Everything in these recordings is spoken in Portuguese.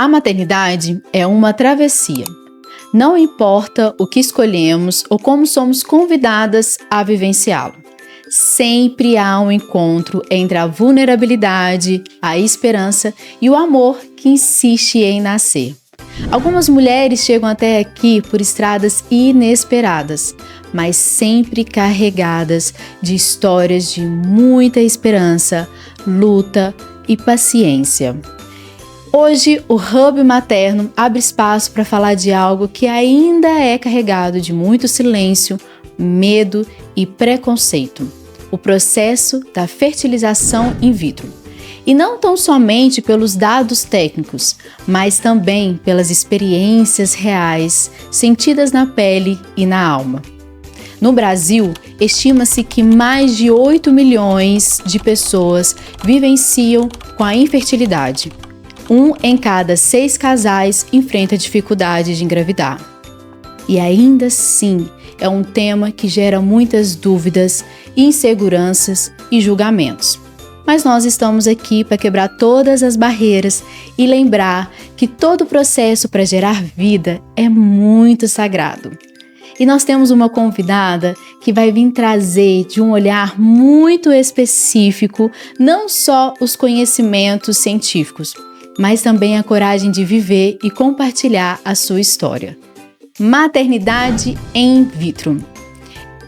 A maternidade é uma travessia. Não importa o que escolhemos ou como somos convidadas a vivenciá-lo. Sempre há um encontro entre a vulnerabilidade, a esperança e o amor que insiste em nascer. Algumas mulheres chegam até aqui por estradas inesperadas, mas sempre carregadas de histórias de muita esperança, luta e paciência. Hoje, o Hub Materno abre espaço para falar de algo que ainda é carregado de muito silêncio, medo e preconceito: o processo da fertilização in vitro. E não tão somente pelos dados técnicos, mas também pelas experiências reais sentidas na pele e na alma. No Brasil, estima-se que mais de 8 milhões de pessoas vivenciam com a infertilidade. 1 em cada 6 casais enfrenta dificuldade de engravidar. E ainda assim, é um tema que gera muitas dúvidas, inseguranças e julgamentos. Mas nós estamos aqui para quebrar todas as barreiras e lembrar que todo o processo para gerar vida é muito sagrado. E nós temos uma convidada que vai vir trazer de um olhar muito específico não só os conhecimentos científicos, mas também a coragem de viver e compartilhar a sua história. Maternidade in vitro,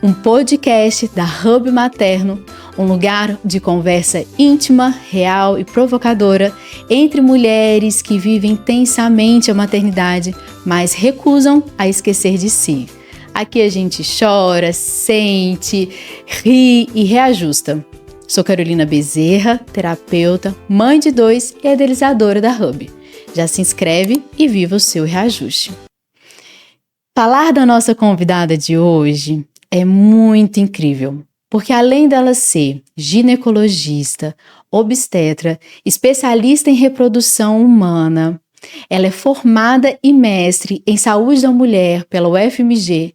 um podcast da Hub Materno, um lugar de conversa íntima, real e provocadora entre mulheres que vivem intensamente a maternidade, mas recusam a esquecer de si. Aqui a gente chora, sente, ri e reajusta. Sou Carolina Bezerra, terapeuta, mãe de 2 e idealizadora da Hub. Já se inscreve e viva o seu reajuste. Falar da nossa convidada de hoje é muito incrível, porque além dela ser ginecologista, obstetra, especialista em reprodução humana, ela é formada e mestre em saúde da mulher pela UFMG.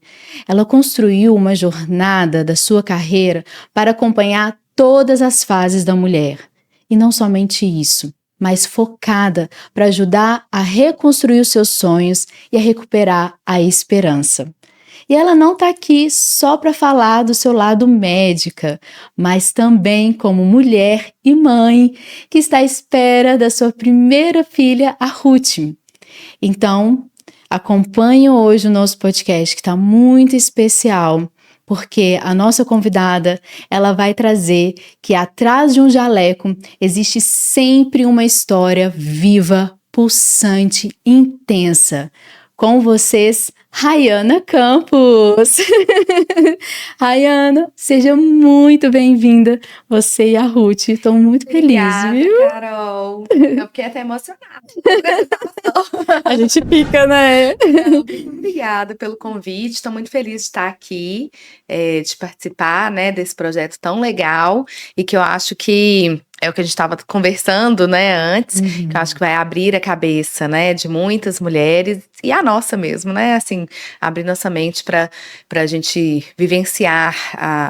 Ela construiu uma jornada da sua carreira para acompanhar todas as fases da mulher. E não somente isso, mas focada para ajudar a reconstruir os seus sonhos e a recuperar a esperança. E ela não está aqui só para falar do seu lado médica, mas também como mulher e mãe que está à espera da sua primeira filha, a Ruth. Então, acompanhe hoje o nosso podcast, que está muito especial, porque a nossa convidada, ela vai trazer que atrás de um jaleco existe sempre uma história viva, pulsante, intensa. Com vocês, Rayana Campos. Rayana, seja muito bem-vinda, você e a Ruth. Estou muito Obrigada, feliz, viu? Carol. Eu fiquei até emocionada. A gente fica, né? Obrigada pelo convite. Estou muito feliz de estar aqui, de participar, né, desse projeto tão legal e que eu acho que é o que a gente estava conversando, né, antes, que eu acho que vai abrir a cabeça, né, de muitas mulheres e a nossa mesmo, né, assim, abrir nossa mente para a gente vivenciar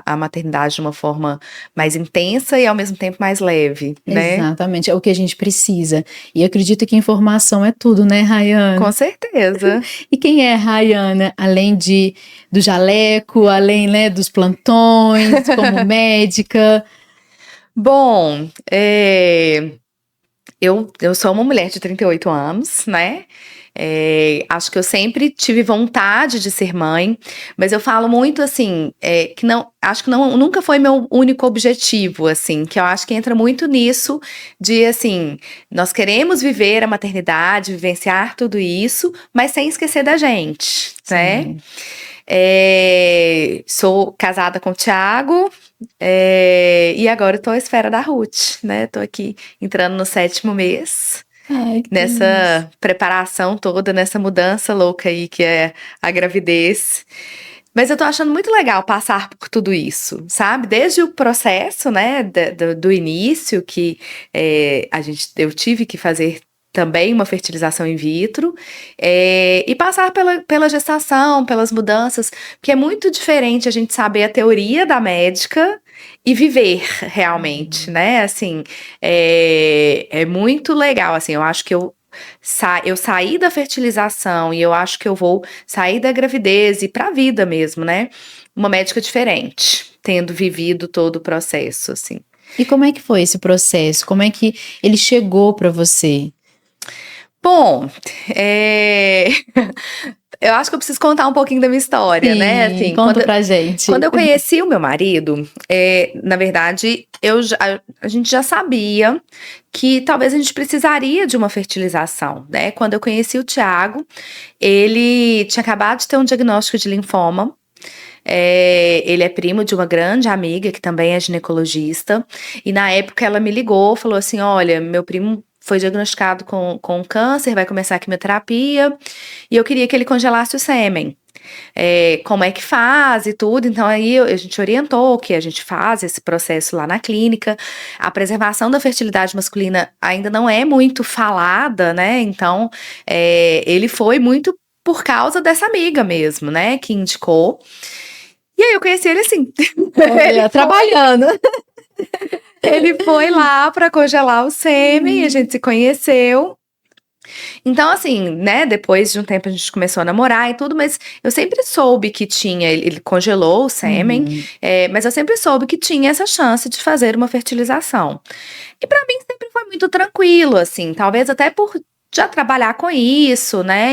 a maternidade de uma forma mais intensa e ao mesmo tempo mais leve, né? Exatamente, é o que a gente precisa. E acredito que informação é tudo, né, Rayana? Com certeza. E quem é Rayana, além do jaleco, além, né, dos plantões, como médica? Bom, eu sou uma mulher de 38 anos, né? Acho que eu sempre tive vontade de ser mãe, mas eu falo muito assim, que não, acho que nunca foi meu único objetivo, assim, que eu acho que entra muito nisso de, assim, nós queremos viver a maternidade, vivenciar tudo isso, mas sem esquecer da gente, né? Sou casada com o Thiago, e agora eu tô à espera da Ruth, né? Tô aqui entrando no 7º mês. Ai, nessa preparação toda, nessa mudança louca aí que é a gravidez. Mas eu tô achando muito legal passar por tudo isso, sabe? Desde o processo, né, do início, que eu tive que fazer também uma fertilização in vitro, e passar pela gestação, pelas mudanças, porque é muito diferente a gente saber a teoria da médica e viver realmente, né? Assim, é muito legal, assim, eu acho que eu saí da fertilização e eu acho que eu vou sair da gravidez e pra vida mesmo, né? Uma médica diferente, tendo vivido todo o processo, assim. E como é que foi esse processo? Como é que ele chegou para você? Bom, eu acho que eu preciso contar um pouquinho da minha história, né? Sim, Assim, conta pra gente. quando eu conheci o meu marido, na verdade, a gente já sabia que talvez a gente precisaria de uma fertilização, né? Quando eu conheci o Thiago, ele tinha acabado de ter um diagnóstico de linfoma. Ele é primo de uma grande amiga que também é ginecologista, e na época ela me ligou, falou assim: olha, meu primo foi diagnosticado com câncer, vai começar a quimioterapia, e eu queria que ele congelasse o sêmen. Como é que faz e tudo, então aí a gente orientou que a gente faz esse processo lá na clínica. A preservação da fertilidade masculina ainda não é muito falada, né? Então ele foi muito por causa dessa amiga mesmo, né? Que indicou. E aí eu conheci ele assim. Ele trabalhando. Ele foi lá para congelar o sêmen, a gente se conheceu. Então, assim, né, depois de um tempo a gente começou a namorar e tudo, mas eu sempre soube que tinha, ele congelou o sêmen, mas eu sempre soube que tinha essa chance de fazer uma fertilização. E pra mim sempre foi muito tranquilo, assim, talvez até por já trabalhar com isso, né,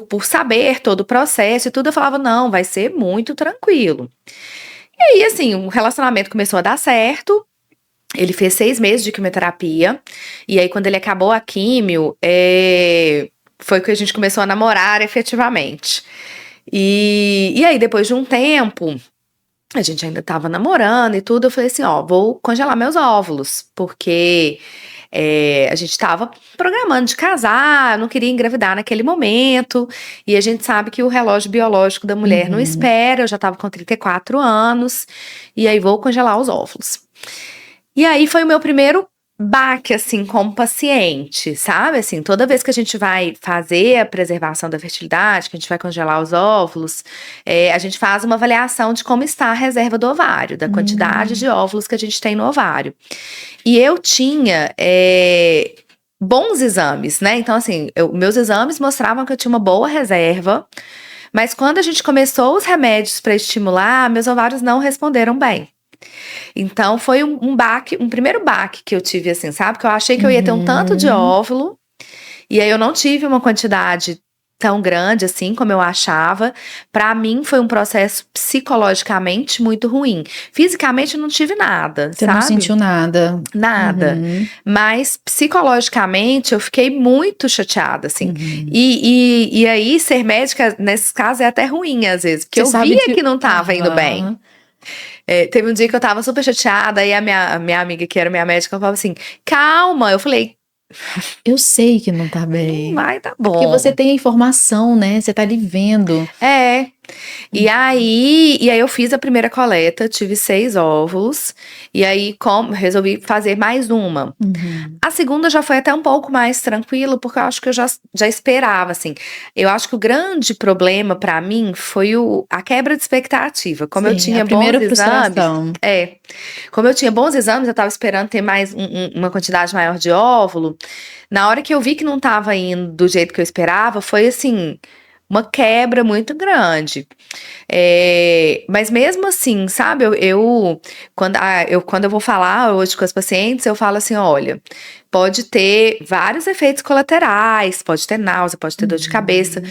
por saber todo o processo e tudo, eu falava, não, vai ser muito tranquilo. E aí, assim, o relacionamento começou a dar certo. Ele fez 6 meses de quimioterapia. E aí, quando ele acabou a químio, foi que a gente começou a namorar efetivamente. E aí, depois de um tempo, a gente ainda tava namorando e tudo. Eu falei assim: ó, vou congelar meus óvulos, porque a gente tava programando de casar, eu não queria engravidar naquele momento. E a gente sabe que o relógio biológico da mulher não espera. Eu já tava com 34 anos. E aí, vou congelar os óvulos. E aí foi o meu primeiro baque, assim, como paciente, sabe? Assim, toda vez que a gente vai fazer a preservação da fertilidade, que a gente vai congelar os óvulos, a gente faz uma avaliação de como está a reserva do ovário, da quantidade de óvulos que a gente tem no ovário. E eu tinha bons exames, né? Então, assim, meus exames mostravam que eu tinha uma boa reserva, mas quando a gente começou os remédios para estimular, meus ovários não responderam bem. Então foi um primeiro baque que eu tive, assim, sabe? Que eu achei que eu ia ter um tanto de óvulo, e aí eu não tive uma quantidade tão grande assim como eu achava. Pra mim foi um processo psicologicamente muito ruim. Fisicamente eu não tive nada, Você sabe? não sentiu nada? Nada. Mas psicologicamente eu fiquei muito chateada, assim. E aí ser médica nesses casos é até ruim às vezes, porque Você eu sabe via que não tava indo bem. Teve um dia que eu tava super chateada, aí a minha amiga, que era minha médica, falava assim: calma. Eu falei: eu sei que não tá bem. não vai, tá bom. Porque você tem a informação, né? Você tá ali vendo. E aí eu fiz a primeira coleta, tive 6 óvulos, e aí resolvi fazer mais uma. A segunda já foi até um pouco mais tranquilo, porque eu acho que eu já esperava, assim. Eu acho que o grande problema pra mim foi a quebra de expectativa. Como eu tinha a primeira bons frustração. exames. Como eu tinha bons exames, eu tava esperando ter mais uma quantidade maior de óvulo. Na hora que eu vi que não tava indo do jeito que eu esperava, foi assim, uma quebra muito grande. Mas mesmo assim, sabe, quando eu vou falar hoje com as pacientes, eu falo assim: olha, pode ter vários efeitos colaterais, pode ter náusea, pode ter dor de cabeça.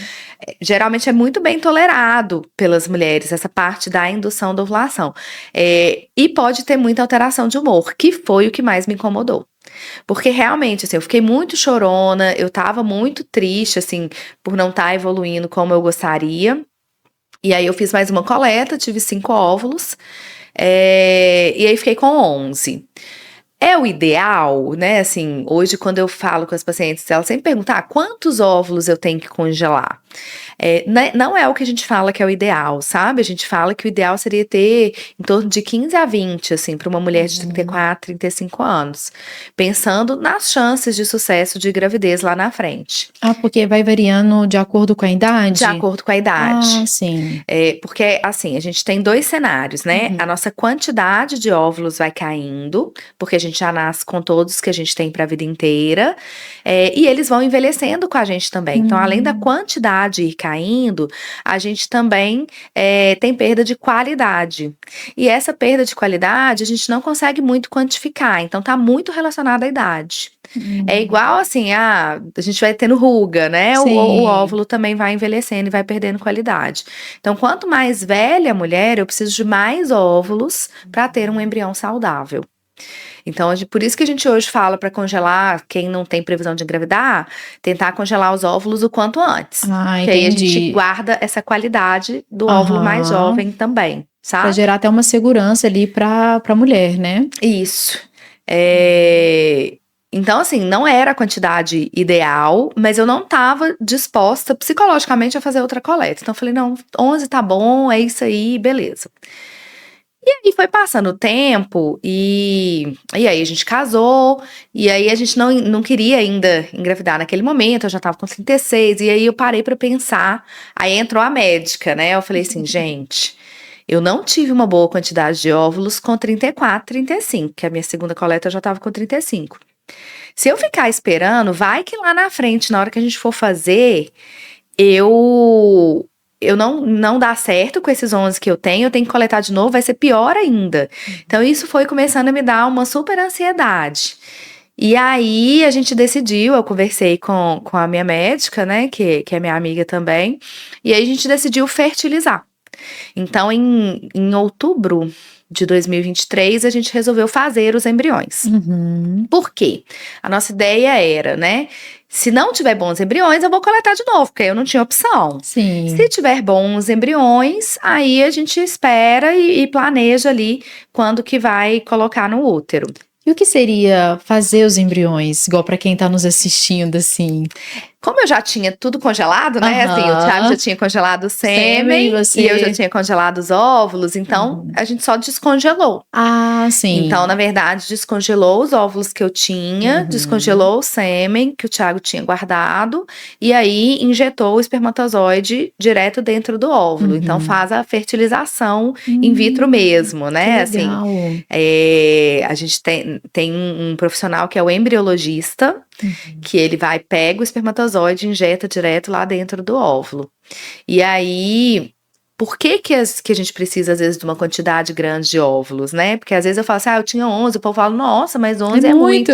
Geralmente é muito bem tolerado pelas mulheres, essa parte da indução da ovulação. E pode ter muita alteração de humor, que foi o que mais me incomodou. Porque realmente, assim, eu fiquei muito chorona, eu tava muito triste, assim, por não estar evoluindo como eu gostaria. E aí eu fiz mais uma coleta, tive 5 óvulos, e aí fiquei com 11. É o ideal, né? Assim, hoje quando eu falo com as pacientes, elas sempre perguntam: quantos óvulos eu tenho que congelar? Não é o que a gente fala que é o ideal, sabe? A gente fala que o ideal seria ter em torno de 15 a 20, assim, para uma mulher de 34, 35 anos. Pensando nas chances de sucesso de gravidez lá na frente. Porque vai variando de acordo com a idade? De acordo com a idade. Sim. Porque, assim, a gente tem 2 cenários, né? A nossa quantidade de óvulos vai caindo, porque a gente gente já nasce com todos que a gente tem para a vida inteira, e eles vão envelhecendo com a gente também. Então, além da quantidade ir caindo, a gente também tem perda de qualidade. E essa perda de qualidade a gente não consegue muito quantificar, então tá muito relacionada à idade. É igual assim, a gente vai tendo ruga, né? O óvulo também vai envelhecendo e vai perdendo qualidade. Então, quanto mais velha a mulher, eu preciso de mais óvulos para ter um embrião saudável. Então, por isso que a gente hoje fala para congelar, quem não tem previsão de engravidar, tentar congelar os óvulos o quanto antes. Porque aí a gente guarda essa qualidade do óvulo mais jovem também, sabe? Pra gerar até uma segurança ali pra mulher, né? Isso. Então, assim, não era a quantidade ideal, mas eu não estava disposta psicologicamente a fazer outra coleta. Então, eu falei, não, 11 tá bom, é isso aí, beleza. E aí foi passando o tempo e aí a gente casou, e aí a gente não queria ainda engravidar naquele momento, eu já tava com 36, e aí eu parei pra pensar, aí entrou a médica, né? Eu falei assim, gente, eu não tive uma boa quantidade de óvulos com 34, 35, que a minha segunda coleta eu já tava com 35. Se eu ficar esperando, vai que lá na frente, na hora que a gente for fazer, eu não dá certo com esses 11 que eu tenho que coletar de novo, vai ser pior ainda. Então, isso foi começando a me dar uma super ansiedade. E aí, a gente decidiu, eu conversei com a minha médica, né, que é minha amiga também, e aí a gente decidiu fertilizar. Então, em outubro de 2023, a gente resolveu fazer os embriões. Por quê? A nossa ideia era, né? Se não tiver bons embriões, eu vou coletar de novo, porque eu não tinha opção. Sim. Se tiver bons embriões, aí a gente espera e planeja ali quando que vai colocar no útero. E o que seria fazer os embriões, igual para quem tá nos assistindo, assim? Como eu já tinha tudo congelado, né? Assim, o Thiago já tinha congelado o sêmen e eu já tinha congelado os óvulos, então a gente só descongelou. Ah, sim. Então, na verdade, descongelou os óvulos que eu tinha, descongelou o sêmen que o Thiago tinha guardado e aí injetou o espermatozoide direto dentro do óvulo. Então, faz a fertilização in vitro mesmo, né? Que legal. Assim, a gente tem um profissional que é o embriologista, que ele pega o espermatozoide e injeta direto lá dentro do óvulo. E aí, por que a gente precisa, às vezes, de uma quantidade grande de óvulos, né? Porque às vezes eu falo assim, eu tinha 11, o povo fala, nossa, mas 11 é muito.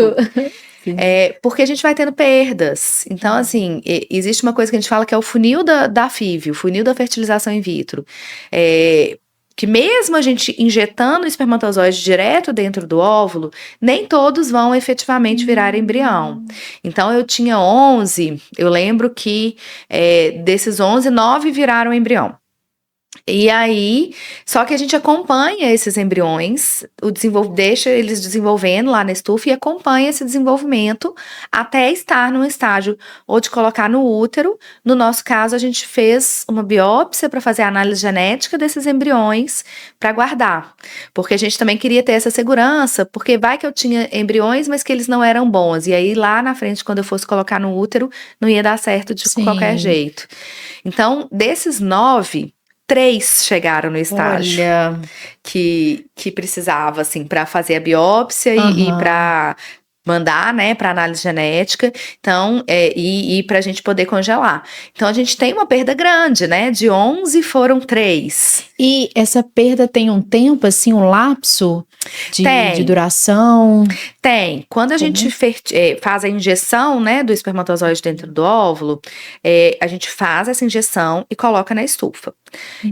Porque a gente vai tendo perdas. Então, assim, existe uma coisa que a gente fala que é o funil da FIV, o funil da fertilização in vitro. Que mesmo a gente injetando o espermatozoide direto dentro do óvulo, nem todos vão efetivamente virar embrião. Então, eu tinha 11, eu lembro que desses 11, 9 viraram embrião. E aí, só que a gente acompanha esses embriões, deixa eles desenvolvendo lá na estufa e acompanha esse desenvolvimento até estar num estágio ou de colocar no útero. No nosso caso, a gente fez uma biópsia para fazer a análise genética desses embriões para guardar, porque a gente também queria ter essa segurança, porque vai que eu tinha embriões, mas que eles não eram bons, e aí lá na frente, quando eu fosse colocar no útero, não ia dar certo de qualquer jeito. Então, desses 9, 3 chegaram no estágio que precisava, assim, para fazer a biópsia e para mandar, né, para análise genética, então, e pra gente poder congelar. Então, a gente tem uma perda grande, né, de 11 foram 3. E essa perda tem um tempo, assim, um lapso de duração? Tem. Quando a gente faz a injeção, né, do espermatozoide dentro do óvulo, a gente faz essa injeção e coloca na estufa.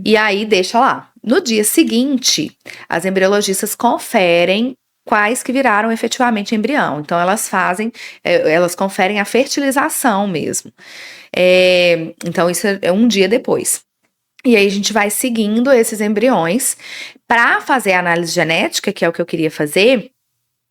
E aí, deixa lá. No dia seguinte, as embriologistas conferem quais que viraram efetivamente embrião. Então, elas conferem a fertilização mesmo. Então, isso é um dia depois. E aí, a gente vai seguindo esses embriões. Para fazer a análise genética, que é o que eu queria fazer,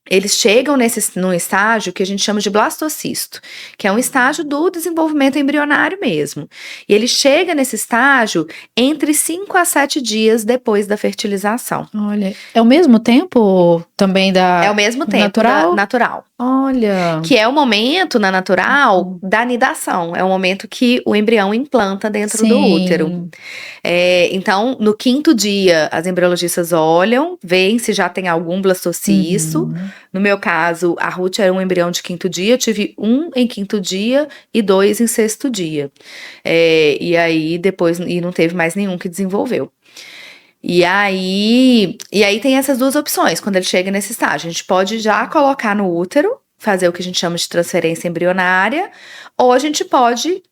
eles chegam num estágio que a gente chama de blastocisto, que é um estágio do desenvolvimento embrionário mesmo. E ele chega nesse estágio entre 5 a 7 dias depois da fertilização. Olha, é o mesmo tempo também da É o mesmo tempo natural? natural. Olha. Que é o momento na natural da nidação. É o momento que o embrião implanta dentro do útero. Sim. Então, no 5º dia, as embriologistas olham, veem se já tem algum blastocisto. Uhum. No meu caso, a Ruth era um embrião de 5º dia, eu tive 1 em 5º dia e 2 em 6º dia. E aí, depois, não teve mais nenhum que desenvolveu. E aí tem essas duas opções, quando ele chega nesse estágio. A gente pode já colocar no útero, fazer o que a gente chama de transferência embrionária, ou a gente pode,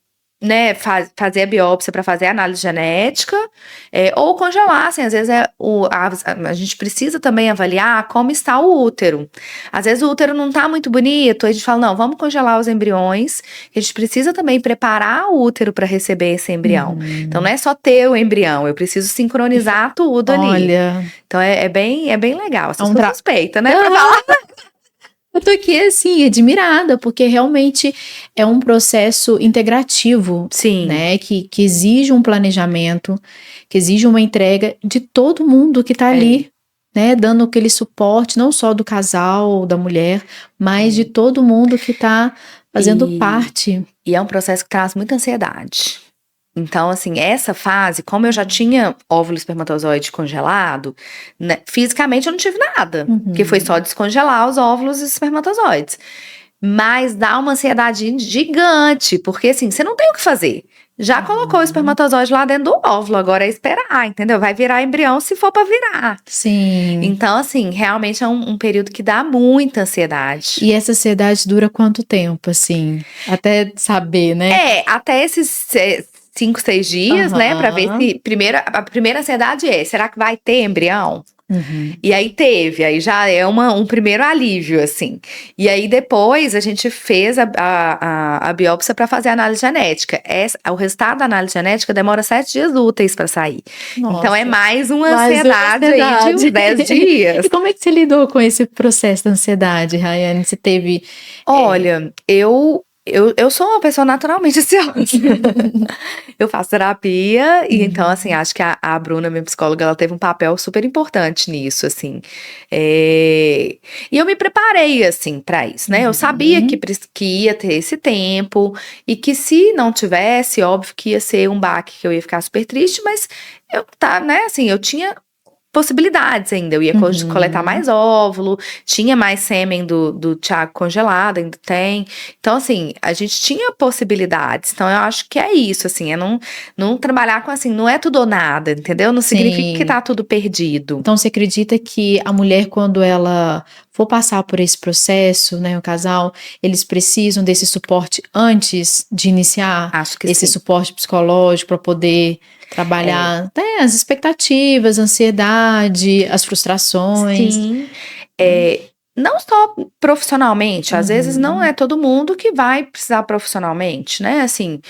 né, fazer a biópsia para fazer a análise genética, ou congelar, assim, às vezes a gente precisa também avaliar como está o útero. Às vezes o útero não está muito bonito, aí a gente fala, não, vamos congelar os embriões, a gente precisa também preparar o útero para receber esse embrião. Então não é só ter o embrião, eu preciso sincronizar tudo ali. Olha. Então é bem legal, assim, É um sou suspeita, né, pra Ah! falar. Eu tô aqui, assim, admirada, porque realmente é um processo integrativo, Sim. né? Que exige um planejamento, que exige uma entrega de todo mundo que tá ali, né? Dando aquele suporte, não só do casal, da mulher, mas de todo mundo que tá fazendo parte. E é um processo que traz muita ansiedade. Então, assim, essa fase, como eu já tinha óvulo e espermatozoide congelado, né, fisicamente eu não tive nada, porque foi só descongelar os óvulos e os espermatozoides. Mas dá uma ansiedade gigante, porque assim, você não tem o que fazer. Já colocou o espermatozoide lá dentro do óvulo, agora é esperar, entendeu? Vai virar embrião se for pra virar. Sim. Então, assim, realmente é um período que dá muita ansiedade. E essa ansiedade dura quanto tempo, assim? Até saber, né? Até esses 5, 6 dias, né? Pra ver se. A primeira ansiedade será que vai ter embrião? E aí teve, aí já é um primeiro alívio, assim. E aí depois a gente fez a biópsia para fazer a análise genética. O resultado da análise genética demora 7 dias úteis para sair. Nossa. Então é mais uma ansiedade aí de uns 10 dias. E como é que você lidou com esse processo da ansiedade, Rayane? Você teve... Olha, eu sou uma pessoa naturalmente ansiosa. Eu faço terapia e então, assim, acho que a Bruna, minha psicóloga, ela teve um papel super importante nisso, assim. E eu me preparei, assim, pra isso, né? Eu sabia que ia ter esse tempo e que se não tivesse, óbvio que ia ser um baque, que eu ia ficar super triste, mas né, assim, eu tinha possibilidades ainda, eu ia coletar mais óvulo, tinha mais sêmen do Thiago congelado, ainda tem. Então, assim, a gente tinha possibilidades. Então, eu acho que é isso, assim, é não trabalhar com, assim, não é tudo ou nada, entendeu? Não significa que tá tudo perdido. Então, você acredita que a mulher, quando ela for passar por esse processo, né, o casal, eles precisam desse suporte antes de iniciar? Acho que esse sim. Suporte psicológico para poder trabalhar até as expectativas, a ansiedade, as frustrações. Sim. Não só profissionalmente, às vezes não é todo mundo que vai precisar profissionalmente, né? Assim,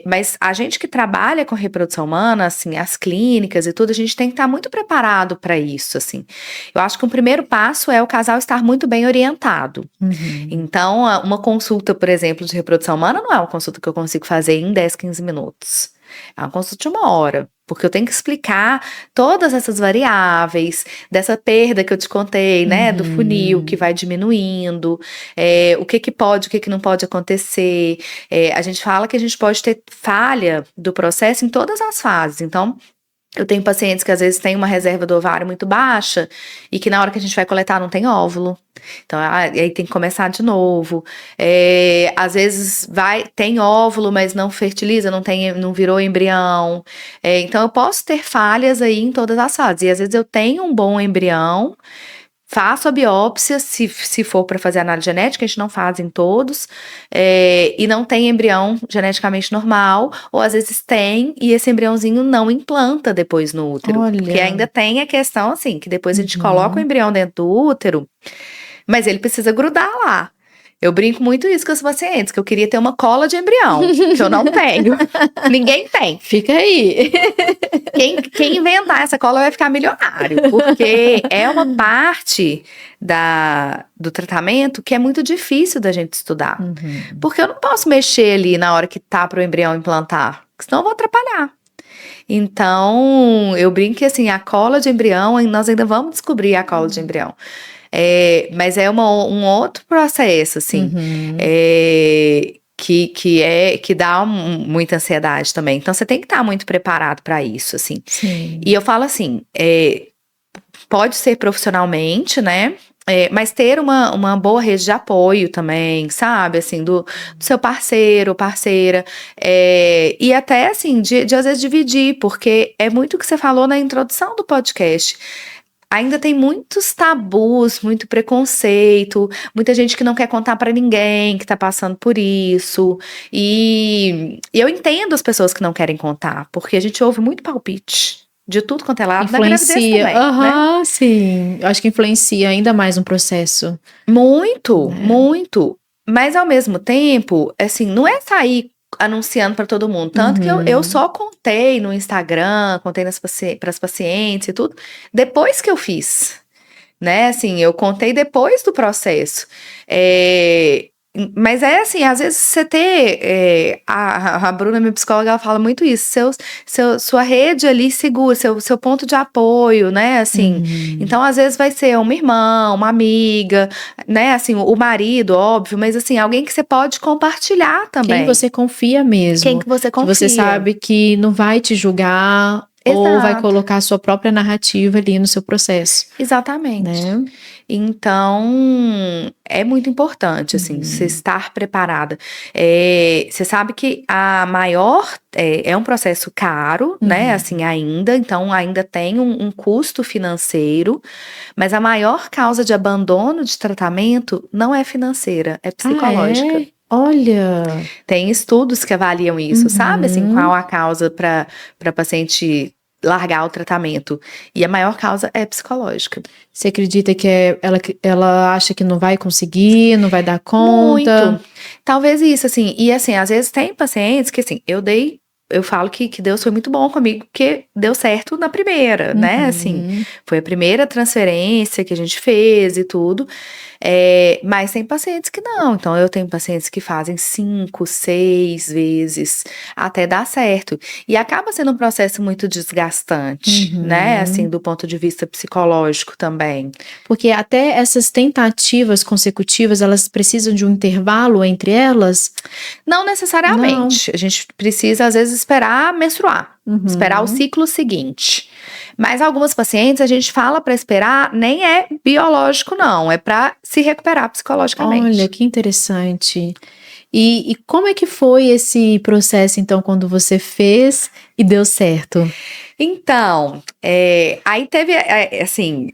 mas a gente que trabalha com reprodução humana, assim, as clínicas e tudo, a gente tem que estar muito preparado para isso, assim. Eu acho que o primeiro passo é o casal estar muito bem orientado. Então, uma consulta, por exemplo, de reprodução humana não é uma consulta que eu consigo fazer em 10, 15 minutos. É uma consulta de 1 hora, porque eu tenho que explicar todas essas variáveis, dessa perda que eu te contei, né, do funil que vai diminuindo, o que pode, o que não pode acontecer. A gente fala que a gente pode ter falha do processo em todas as fases, então... Eu tenho pacientes que às vezes têm uma reserva do ovário muito baixa e que na hora que a gente vai coletar não tem óvulo. Então, aí tem que começar de novo. Às vezes tem óvulo, mas não fertiliza, não virou embrião. Então, eu posso ter falhas aí em todas as fases. E às vezes eu tenho um bom embrião, faço a biópsia, se for para fazer análise genética, a gente não faz em todos, e não tem embrião geneticamente normal, ou às vezes tem, e esse embriãozinho não implanta depois no útero. Olha. Porque ainda tem a questão, assim, que depois a gente coloca o embrião dentro do útero, mas ele precisa grudar lá. Eu brinco muito isso com os pacientes, que eu queria ter uma cola de embrião, que eu não tenho. Ninguém tem. Fica aí. Quem inventar essa cola vai ficar milionário, porque é uma parte do tratamento que é muito difícil da gente estudar. Porque eu não posso mexer ali na hora que tá para o embrião implantar, senão eu vou atrapalhar. Então, eu brinco que assim, a cola de embrião, nós ainda vamos descobrir a cola de embrião. Mas é um outro processo, assim, Uhum. que dá muita ansiedade também. Então, você tem que estar muito preparado para isso, assim. Sim. E eu falo assim, pode ser profissionalmente, né? Mas ter uma boa rede de apoio também, sabe? Assim, do seu parceiro, parceira. E até, assim, de às vezes dividir, porque é muito o que você falou na introdução do podcast. Ainda tem muitos tabus, muito preconceito, muita gente que não quer contar pra ninguém, que tá passando por isso. E eu entendo as pessoas que não querem contar, porque a gente ouve muito palpite de tudo quanto é lado, na gravidez Influencia. também, né? Aham, sim. Eu acho que influencia ainda mais no processo, Muito, né? muito. Mas ao mesmo tempo, assim, não é sair anunciando para todo mundo. Tanto que eu Uhum. só contei no Instagram, contei para as pacientes e tudo, depois que eu fiz. Né, assim, eu contei depois do processo. Mas é assim, às vezes você ter. A Bruna, minha psicóloga, ela fala muito isso. Sua rede ali segura, seu ponto de apoio, né? Assim. Uhum. Então, às vezes, vai ser uma irmã, uma amiga, né? Assim, o marido, óbvio, mas assim, alguém que você pode compartilhar Quem também. você confia Quem mesmo, que você que você confia. sabe que não vai te julgar ou vai Exato. colocar a sua própria narrativa ali no seu processo, Exatamente. né? Então, é muito importante, assim, você Uhum. estar preparada. Você sabe que a maior é um processo caro, né? Uhum. Assim, ainda, então ainda tem um custo financeiro, mas a maior causa de abandono de tratamento não é financeira, é Ah, psicológica. é? Olha. Tem estudos que avaliam isso, sabe? Assim, qual Uhum. a causa para paciente largar o tratamento. E a maior causa é psicológica. Você acredita que ela acha que não vai conseguir, não vai dar Muito. conta? Talvez isso, assim. E assim, às vezes tem pacientes que, assim, eu falo que Deus foi muito bom comigo, porque deu certo na primeira, né? Assim, Uhum. foi a primeira transferência que a gente fez e tudo. Mas tem pacientes que não. Então, eu tenho pacientes que fazem 5, 6 vezes até dar certo. E acaba sendo um processo muito desgastante, né? Assim, Uhum. do ponto de vista psicológico também. Porque até essas tentativas consecutivas, elas precisam de um intervalo entre elas? Não Não. necessariamente. A gente precisa, às vezes, esperar menstruar, esperar o Uhum. ciclo seguinte. Mas algumas pacientes a gente fala para esperar, nem é biológico, não, é para se recuperar Olha, psicologicamente. que interessante. E como é que foi esse processo, então, quando você fez e deu certo? Então, aí teve, assim,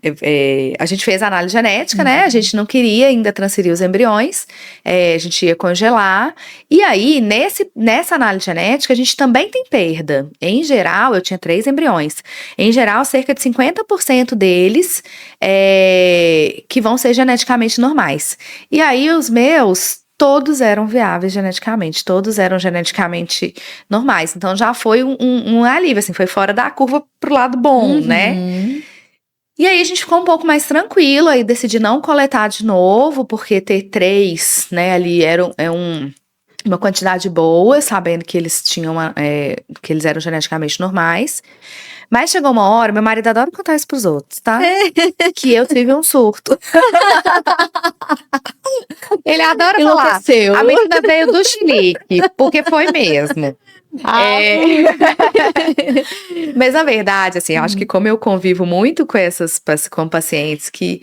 a gente fez a análise genética, né? A Uhum. gente não queria ainda transferir os embriões, a gente ia congelar. E aí, nessa análise genética, a gente também tem perda. Em geral, eu tinha 3 embriões. Em geral, cerca de 50% deles que vão ser geneticamente normais. E aí, os meus. Todos eram viáveis geneticamente, todos eram geneticamente normais. Então já foi um alívio, assim, foi fora da curva pro lado bom, né? Uhum. E aí a gente ficou um pouco mais tranquilo, aí decidi não coletar de novo, porque ter 3, né, ali uma quantidade boa, sabendo que eles tinham que eles eram geneticamente normais. Mas chegou uma hora, meu marido adora contar isso pros outros, tá? Que eu tive um surto. Ele adora falar. Enlouqueceu. A menina veio do chilique, porque foi mesmo. Ah. É... Mas na verdade, assim, eu acho que como eu convivo muito com pacientes que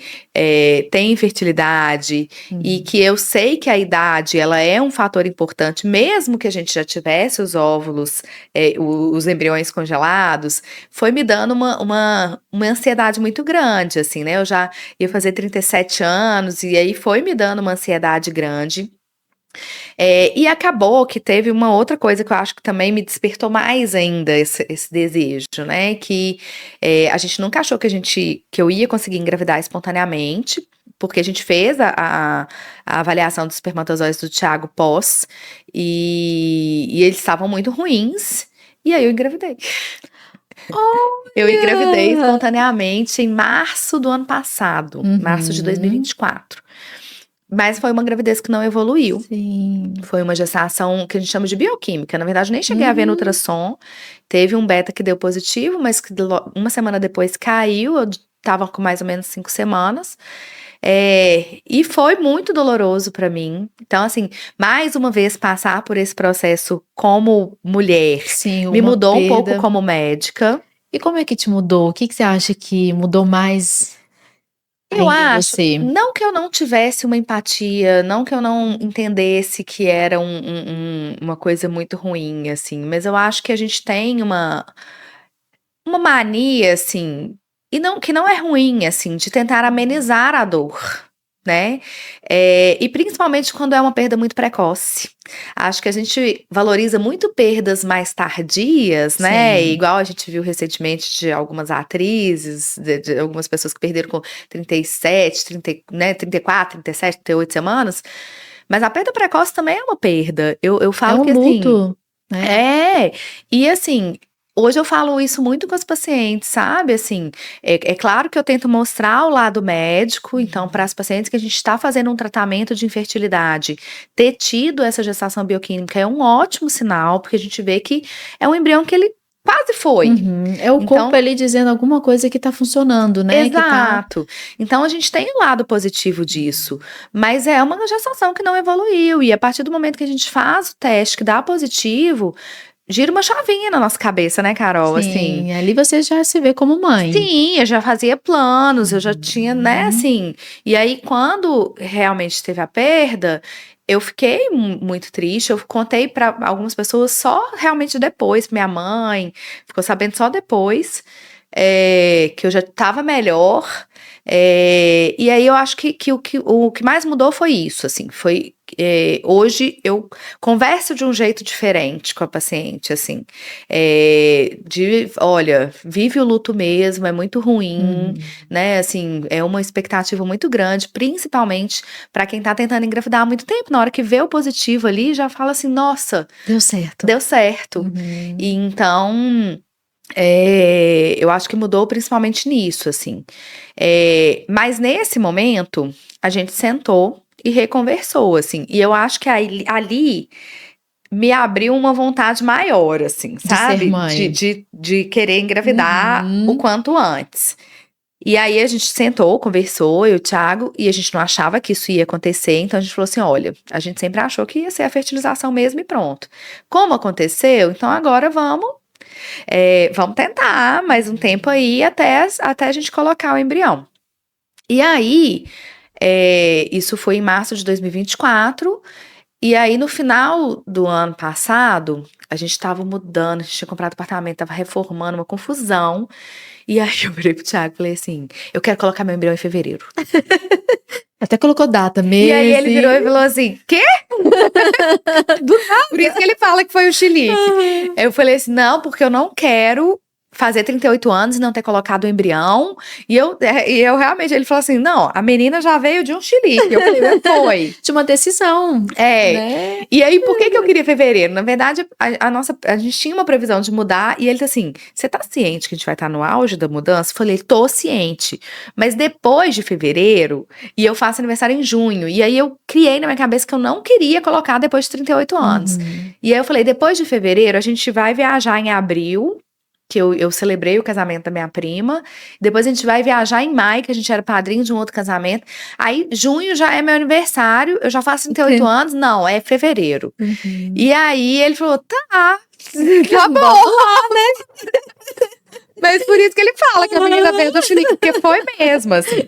têm infertilidade e que eu sei que a idade ela é um fator importante, mesmo que a gente já tivesse os óvulos, os embriões congelados, foi me dando uma ansiedade muito grande, assim, né? Eu já ia fazer 37 anos e aí foi me dando uma ansiedade grande. E acabou que teve uma outra coisa que eu acho que também me despertou mais ainda esse desejo, né? Que a gente nunca achou que eu ia conseguir engravidar espontaneamente, porque a gente fez a avaliação dos espermatozoides do Thiago pós, e eles estavam muito ruins, e aí eu engravidei. Eu engravidei Olha! espontaneamente em março do ano passado, março de Uhum. 2024. Mas foi uma gravidez que não evoluiu. Sim. Foi uma gestação que a gente chama de bioquímica. Na verdade, nem cheguei a ver no Uhum. ultrassom. Teve um beta que deu positivo, mas que uma semana depois caiu. Eu tava com mais ou menos 5 semanas. E foi muito doloroso pra mim. Então, assim, mais uma vez passar por esse processo como mulher Sim, me uma mudou um pouco perda. como médica. E como é que te mudou? O que que você acha que mudou mais Eu ainda em acho, você? não que eu não tivesse uma empatia, não que eu não entendesse que era uma coisa muito ruim, assim, mas eu acho que a gente tem uma mania, assim, e não, que não é ruim, assim, de tentar amenizar a dor, né? E principalmente quando é uma perda muito precoce. Acho que a gente valoriza muito perdas mais tardias, né? Sim. Igual a gente viu recentemente de algumas atrizes, de algumas pessoas que perderam com 37, 30, né, 34, 37, 38 semanas. Mas a perda precoce também é uma perda. Eu É falo um que assim. luto, né? É, e assim, hoje eu falo isso muito com as pacientes, sabe? Assim, é claro que eu tento mostrar o lado médico, então, para as pacientes que a gente está fazendo um tratamento de infertilidade, ter tido essa gestação bioquímica é um ótimo sinal, porque a gente vê que é um embrião que ele quase foi. Uhum. É o corpo Então, ali dizendo alguma coisa que tá funcionando, né? Que tá. exato. Então a gente tem o lado positivo disso, mas é uma gestação que não evoluiu. E a partir do momento que a gente faz o teste que dá positivo, gira uma chavinha na nossa cabeça, né, Carol? Assim, Sim, ali você já se vê como mãe. sim, eu já fazia planos, eu já tinha, né, Uhum. assim. E aí, quando realmente teve a perda, eu fiquei muito triste. Eu contei para algumas pessoas só realmente depois. Minha mãe ficou sabendo só depois, que eu já estava melhor. E aí eu acho que o que mais mudou foi isso, assim, foi. Hoje eu converso de um jeito diferente com a paciente, assim, olha, vive o luto mesmo, é muito ruim, Uhum. né? Assim, é uma expectativa muito grande, principalmente para quem tá tentando engravidar há muito tempo. Na hora que vê o positivo ali, já fala assim: nossa, Deu certo. deu certo. E Uhum. então, eu acho que mudou principalmente nisso, assim. Mas nesse momento, a gente sentou e reconversou, assim. E eu acho que ali me abriu uma vontade maior, assim, De ser sabe? De, mãe. de, de querer engravidar o Uhum. quanto antes. E aí a gente sentou, conversou, eu e o Thiago, e a gente não achava que isso ia acontecer, então a gente falou assim: olha, a gente sempre achou que ia ser a fertilização mesmo e pronto. Como aconteceu, então agora vamos tentar mais um tempo aí até a gente colocar o embrião. E aí, isso foi em março de 2024. E aí, no final do ano passado, a gente estava mudando, a gente tinha comprado apartamento, estava reformando, uma confusão. E aí eu virei pro Thiago e falei assim: eu quero colocar meu embrião em fevereiro. Até colocou data, E aí mês ele virou e e. falou assim: quê? Do Por isso que ele fala que foi o chilique. nada. Eu falei assim: não, porque eu não quero fazer 38 anos e não ter colocado o embrião. E eu realmente, ele falou assim: não, a menina já veio de um chilique. Eu falei: foi. De uma decisão, É. né? E aí, por que eu queria fevereiro? Na verdade, a gente tinha uma previsão de mudar, e ele tá assim: você tá ciente que a gente vai estar no auge da mudança? Eu falei: tô ciente. Mas depois de fevereiro, e eu faço aniversário em junho, e aí eu criei na minha cabeça que eu não queria colocar depois de 38 anos. Uhum. E aí eu falei: depois de fevereiro, a gente vai viajar em abril. Que eu celebrei o casamento da minha prima. Depois a gente vai viajar em maio, que a gente era padrinho de um outro casamento. Aí, junho já é meu aniversário, eu já faço 38 anos. Não, é fevereiro. Uhum. E aí ele falou: tá, tá bom. Vamos lá. Mas por isso que ele fala que a menina veio do Chile, porque foi mesmo, assim.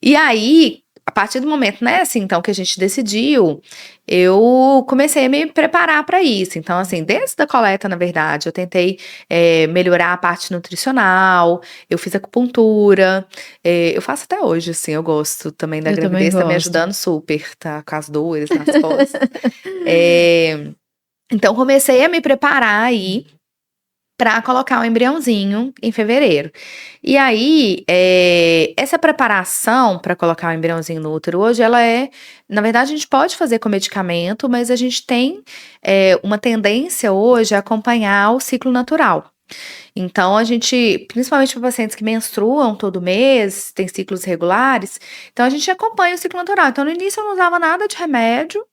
E aí, a partir do momento, né, assim, então, que a gente decidiu, eu comecei a me preparar para isso. Então, assim, desde a coleta, na verdade, eu tentei melhorar a parte nutricional, eu fiz acupuntura, eu faço até hoje, assim, eu gosto também da Eu também gravidez, tá me gosto. ajudando super, tá, com as dores nas costas. É, então, comecei a me preparar aí para colocar o embriãozinho em fevereiro. E aí, essa preparação para colocar o embriãozinho no útero hoje, na verdade, a gente pode fazer com medicamento, mas a gente tem uma tendência hoje a acompanhar o ciclo natural. Então, a gente, principalmente para pacientes que menstruam todo mês, têm ciclos regulares, então a gente acompanha o ciclo natural. Então, no início eu não usava nada de remédio,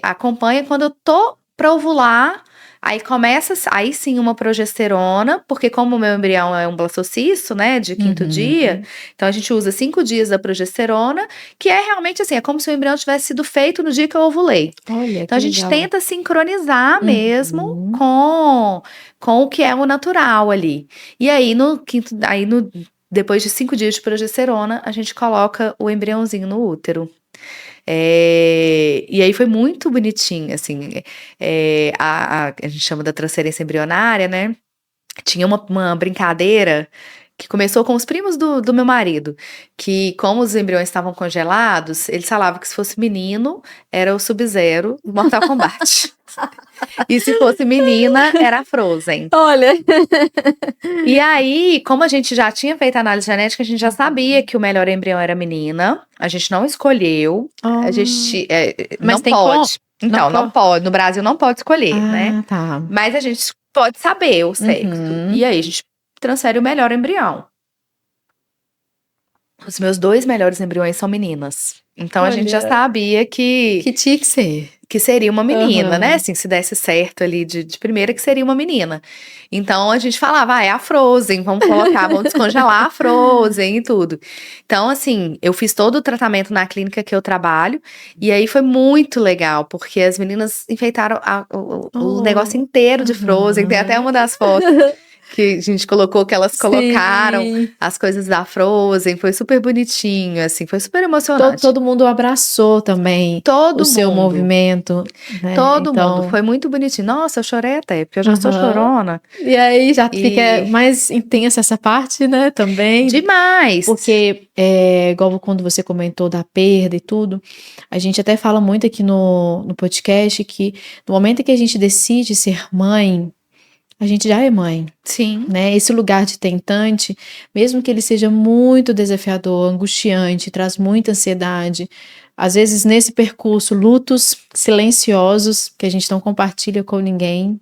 acompanha quando eu tô para ovular. Aí começa, aí sim, uma progesterona, porque como o meu embrião é um blastocisto, né, de quinto dia, então a gente usa 5 dias da progesterona, que é realmente assim, é como se o embrião tivesse sido feito no dia que eu ovulei. Olha, Então a que gente legal. tenta sincronizar mesmo Uhum. com o que é o natural ali. E aí depois de 5 dias de progesterona, a gente coloca o embriãozinho no útero. E aí foi muito bonitinho, assim, a gente chama da transferência embrionária, né? Tinha uma brincadeira que começou com os primos do meu marido, que como os embriões estavam congelados, eles falavam que se fosse menino, era o Sub-Zero do Mortal Kombat. E se fosse menina, era a Frozen. Olha. E aí, como a gente já tinha feito análise genética, a gente já sabia que o melhor embrião era menina. A gente não escolheu. A gente Mas não tem pode. Então, não não pode. No Brasil não pode escolher, né? Ah, tá. Mas a gente pode saber o sexo. Uhum. E aí, a gente transfere o melhor embrião. Os meus 2 melhores embriões são meninas. Então, a gente já Olha. sabia que tinha que ser. que seria uma menina, né? Aham. Assim, se desse certo ali de primeira, que seria uma menina. Então a gente falava, é a Frozen, vamos colocar, vamos descongelar a Frozen e tudo. Então, assim, eu fiz todo o tratamento na clínica que eu trabalho, e aí foi muito legal, porque as meninas enfeitaram o negócio inteiro de Frozen, tem até uma das fotos. Que a gente colocou, que elas colocaram Sim. as coisas da Frozen, foi super bonitinho, assim, foi super emocionante. Todo mundo abraçou também Todo o seu mundo. movimento, né? Todo Então, mundo, foi muito bonitinho. Nossa, eu chorei até, porque eu já sou chorona. E aí já fica E mais intensa essa parte, né? Também. demais. Porque, igual quando você comentou da perda e tudo, a gente até fala muito aqui no podcast que no momento em que a gente decide ser mãe, a gente já é mãe, Sim. né? Esse lugar de tentante, mesmo que ele seja muito desafiador, angustiante, traz muita ansiedade, às vezes nesse percurso, lutos silenciosos que a gente não compartilha com ninguém,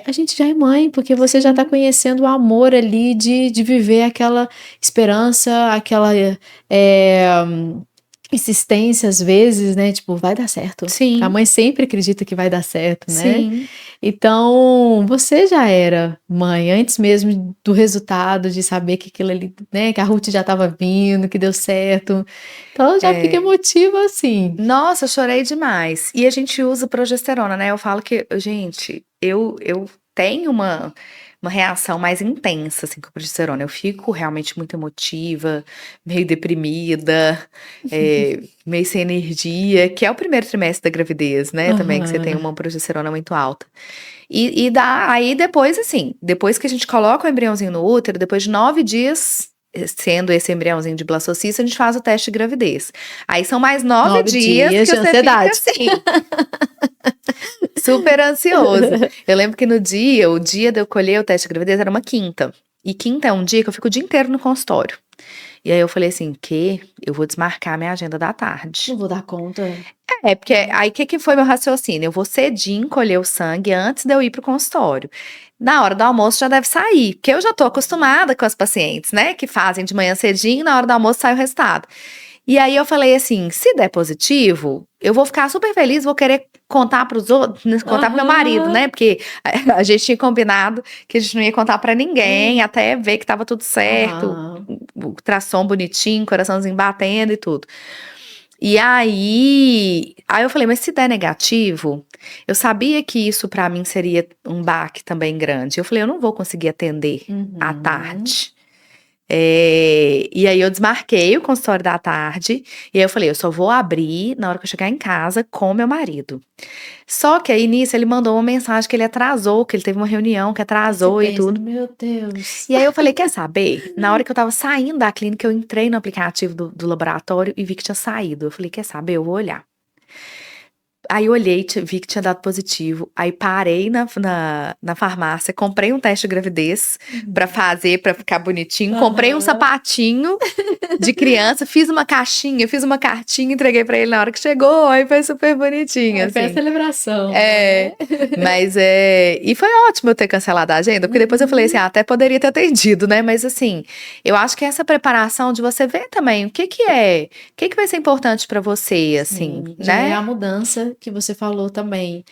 a gente já é mãe, porque você já está conhecendo o amor ali de viver aquela esperança, aquela insistência às vezes, né? Tipo, vai dar certo. Sim. A mãe sempre acredita que vai dar certo, né? Sim. Então, você já era mãe antes mesmo do resultado, de saber que aquilo ali, né? Que a Ruth já estava vindo, que deu certo. Então, já fica emotiva assim. Nossa, eu chorei demais. E a gente usa progesterona, né? Eu falo que, gente, eu tenho uma reação mais intensa, assim, com a progesterona. Eu fico realmente muito emotiva, meio deprimida, meio sem energia, que é o primeiro trimestre da gravidez, né? Também que você tem uma progesterona muito alta. E aí depois, assim, depois que a gente coloca o embriãozinho no útero, depois de 9 dias, sendo esse embriãozinho de blastocisto, a gente faz o teste de gravidez. Aí são mais 9 dias que de você ansiedade. fica assim, super ansioso. Eu lembro que o dia de eu colher o teste de gravidez era uma quinta. E quinta é um dia que eu fico o dia inteiro no consultório. E aí eu falei assim, eu vou desmarcar minha agenda da tarde. Não vou dar conta. Porque aí o que foi meu raciocínio? Eu vou cedinho colher o sangue antes de eu ir pro consultório. Na hora do almoço já deve sair, porque eu já tô acostumada com as pacientes, né, que fazem de manhã cedinho, na hora do almoço sai o resultado. E aí eu falei assim, se der positivo, eu vou ficar super feliz, vou querer contar pros outros, contar pro meu marido, né, porque a gente tinha combinado que a gente não ia contar pra ninguém, até ver que tava tudo certo, o ultrassom bonitinho, coraçãozinho batendo e tudo. E aí eu falei, mas se der negativo, eu sabia que isso pra mim seria um baque também grande. Eu falei, eu não vou conseguir atender à tarde. E aí eu desmarquei o consultório da tarde, e aí eu falei, eu só vou abrir na hora que eu chegar em casa com meu marido. Só que aí nisso ele mandou uma mensagem que ele atrasou, que ele teve uma reunião que atrasou e tudo. Meu Deus. E aí eu falei, quer saber? Na hora que eu tava saindo da clínica, eu entrei no aplicativo do laboratório e vi que tinha saído. Eu falei, quer saber? Eu vou olhar. Aí eu olhei, vi que tinha dado positivo. Aí parei na farmácia, comprei um teste de gravidez pra fazer, pra ficar bonitinho. Comprei um sapatinho de criança, fiz uma caixinha, fiz uma cartinha, entreguei pra ele na hora que chegou. Aí foi super bonitinho, assim. Foi a celebração. Mas e foi ótimo eu ter cancelado a agenda, porque depois eu falei assim, até poderia ter atendido, né? Mas assim, eu acho que essa preparação de você ver também o que vai ser importante pra você, assim, Já né? é a mudança que você falou também.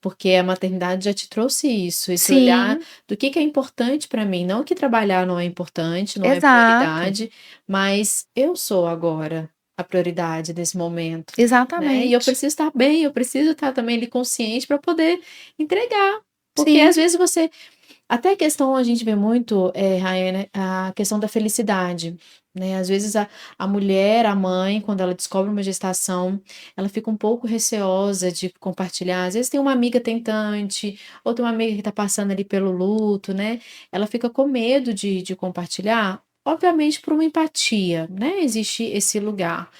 Porque a maternidade já te trouxe isso, esse olhar Sim, do que é importante para mim. Não que trabalhar não é importante, não é exato, prioridade, mas eu sou agora a prioridade desse momento, né? E eu exatamente. preciso estar bem, eu preciso estar também ali consciente para poder entregar. Porque Sim, às vezes você até a questão a gente vê muito, Rayane, a questão da felicidade, né, às vezes a mulher, a mãe, quando ela descobre uma gestação, ela fica um pouco receosa de compartilhar, às vezes tem uma amiga tentante, ou tem uma amiga que está passando ali pelo luto, né, ela fica com medo de compartilhar, obviamente por uma empatia, né, existe esse lugar,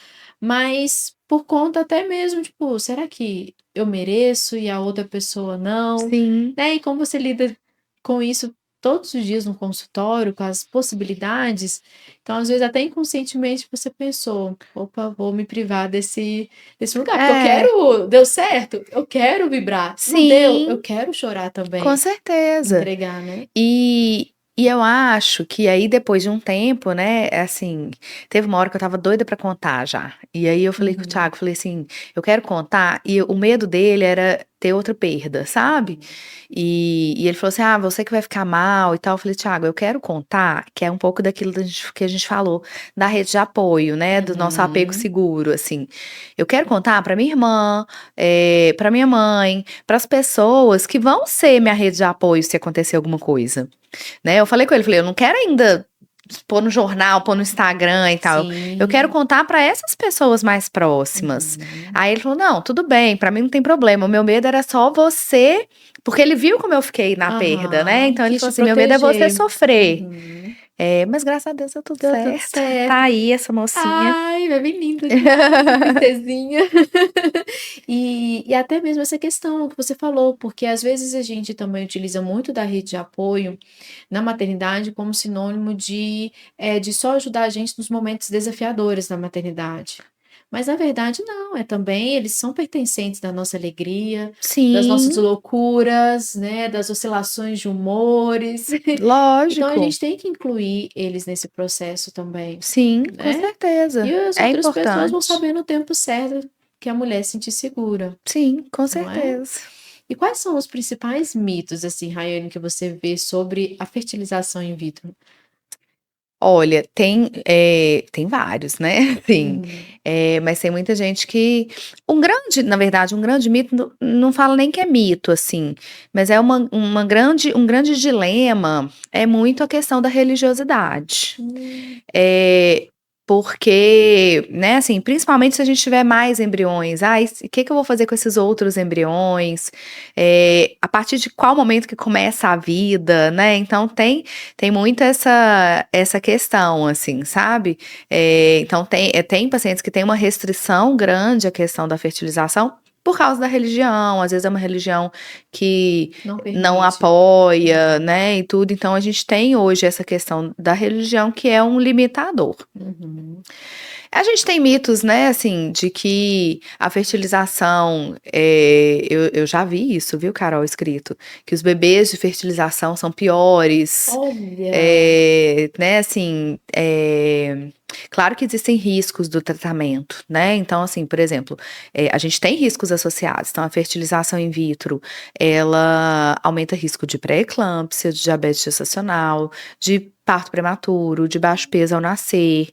mas por conta até mesmo, tipo, será que eu mereço e a outra pessoa não? sim. Né, e como você lida com isso todos os dias no consultório, com as possibilidades, então às vezes até inconscientemente você pensou: "Opa, vou me privar desse lugar, porque eu É, quero deu certo? Eu quero vibrar. Não deu? Eu sim, quero chorar com também". certeza. Entregar, né. E eu acho que aí depois de um tempo, né, assim, teve uma hora que eu estava doida pra contar já. E aí eu falei com o Uhum, Thiago, falei assim: "Eu quero contar", e o medo dele era ter outra perda, sabe. uhum. E ele falou assim: "Ah, você que vai ficar mal e tal". Eu falei: "Thiago, eu quero contar", que é um pouco daquilo que a gente falou da rede de apoio, né, do nosso apego Uhum. seguro, assim. Eu quero contar pra minha irmã, pra minha mãe, para as pessoas que vão ser minha rede de apoio se acontecer alguma coisa. Né, eu falei com ele, falei: "Eu não quero ainda pôr no jornal, pôr no Instagram e tal, eu quero Sim. contar para essas pessoas mais próximas". Uhum. Aí ele falou: "Não, tudo bem, para mim não tem problema, o meu medo era só você", porque ele viu como eu fiquei na perda, né, Aham. então ele Quis falou te assim: "Meu medo é você proteger. sofrer". Uhum. Mas graças a Deus deu tudo Deu tudo certo. Tá certo. aí essa mocinha. Ai, vai bem linda demais, essa princesinha. E até mesmo essa questão que você falou, porque às vezes a gente também utiliza muito da rede de apoio na maternidade como sinônimo de só ajudar a gente nos momentos desafiadores da maternidade. Mas na verdade não, é também eles são pertencentes da nossa alegria, das nossas Sim, loucuras, né, das oscilações de humores. Então a lógico. gente tem que incluir eles nesse processo também, Sim, com né. E certeza. as É outras pessoas vão importante. saber no tempo certo que a mulher se sentir segura, Sim, com não é? certeza. E quais são os principais mitos, assim, Raiane, que você vê sobre a fertilização in vitro? Olha, tem vários, né, assim, Uhum. mas tem muita gente que na verdade, um grande mito, não falo nem que é mito, assim, mas é um grande dilema, é muito a questão da religiosidade. Hum. Porque, né, assim, principalmente se a gente tiver mais embriões, "Ai, o que que eu vou fazer com esses outros embriões? A partir de qual momento que começa a vida?", né, então tem muito essa questão, assim, sabe. Então tem pacientes que têm uma restrição grande à questão da fertilização, por causa da religião, às vezes é uma religião que Não não permite. apoia, Uhum. né, e tudo, então a gente tem hoje essa questão da religião que é um limitador. Uhum. A gente tem mitos, né, assim, de que a fertilização, eu já vi isso, viu, Carol, escrito, que os bebês de fertilização são piores, Olha. né, assim, claro que existem riscos do tratamento, né, então, assim, por exemplo, a gente tem riscos associados, então a fertilização in vitro, ela aumenta risco de pré-eclâmpsia, de diabetes gestacional, de parto prematuro, de baixo peso ao nascer.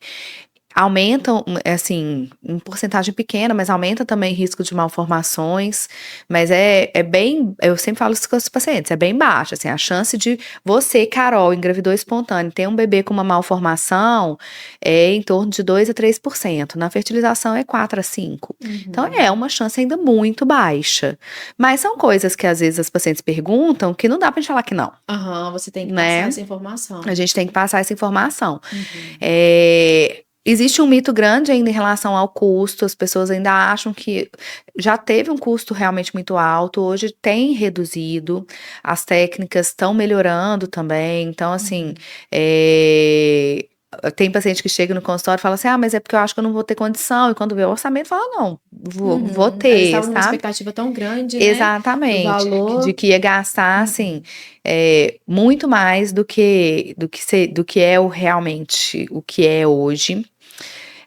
Aumentam, assim, em porcentagem pequena, mas aumenta também risco de malformações, mas é bem, eu sempre falo isso com os pacientes, é bem baixa, assim, a chance de você, Carol, engravidou espontâneo, ter um bebê com uma malformação é em torno de 2 a 3%, na fertilização é 4 a 5%. Então é Uhum. uma chance ainda muito baixa, mas são coisas que às vezes as pacientes perguntam que não dá pra gente falar que não, Aham, você tem que passar né, essa a informação. gente tem que passar essa informação. Uhum. Existe um mito grande ainda em relação ao custo, as pessoas ainda acham que já teve um custo realmente muito alto, hoje tem reduzido, as técnicas estão melhorando também, então assim, Uhum. eh, tem paciente que chega no consultório e fala assim: "Ah, mas é porque eu acho que eu não vou ter condição", e quando vê o orçamento fala: "Não, vou Uhum. Eles ter", estavam numa sabe. expectativa tão grande, né, do Exatamente, de valor. que ia gastar, assim, Uhum. muito mais do que é o realmente o que é hoje.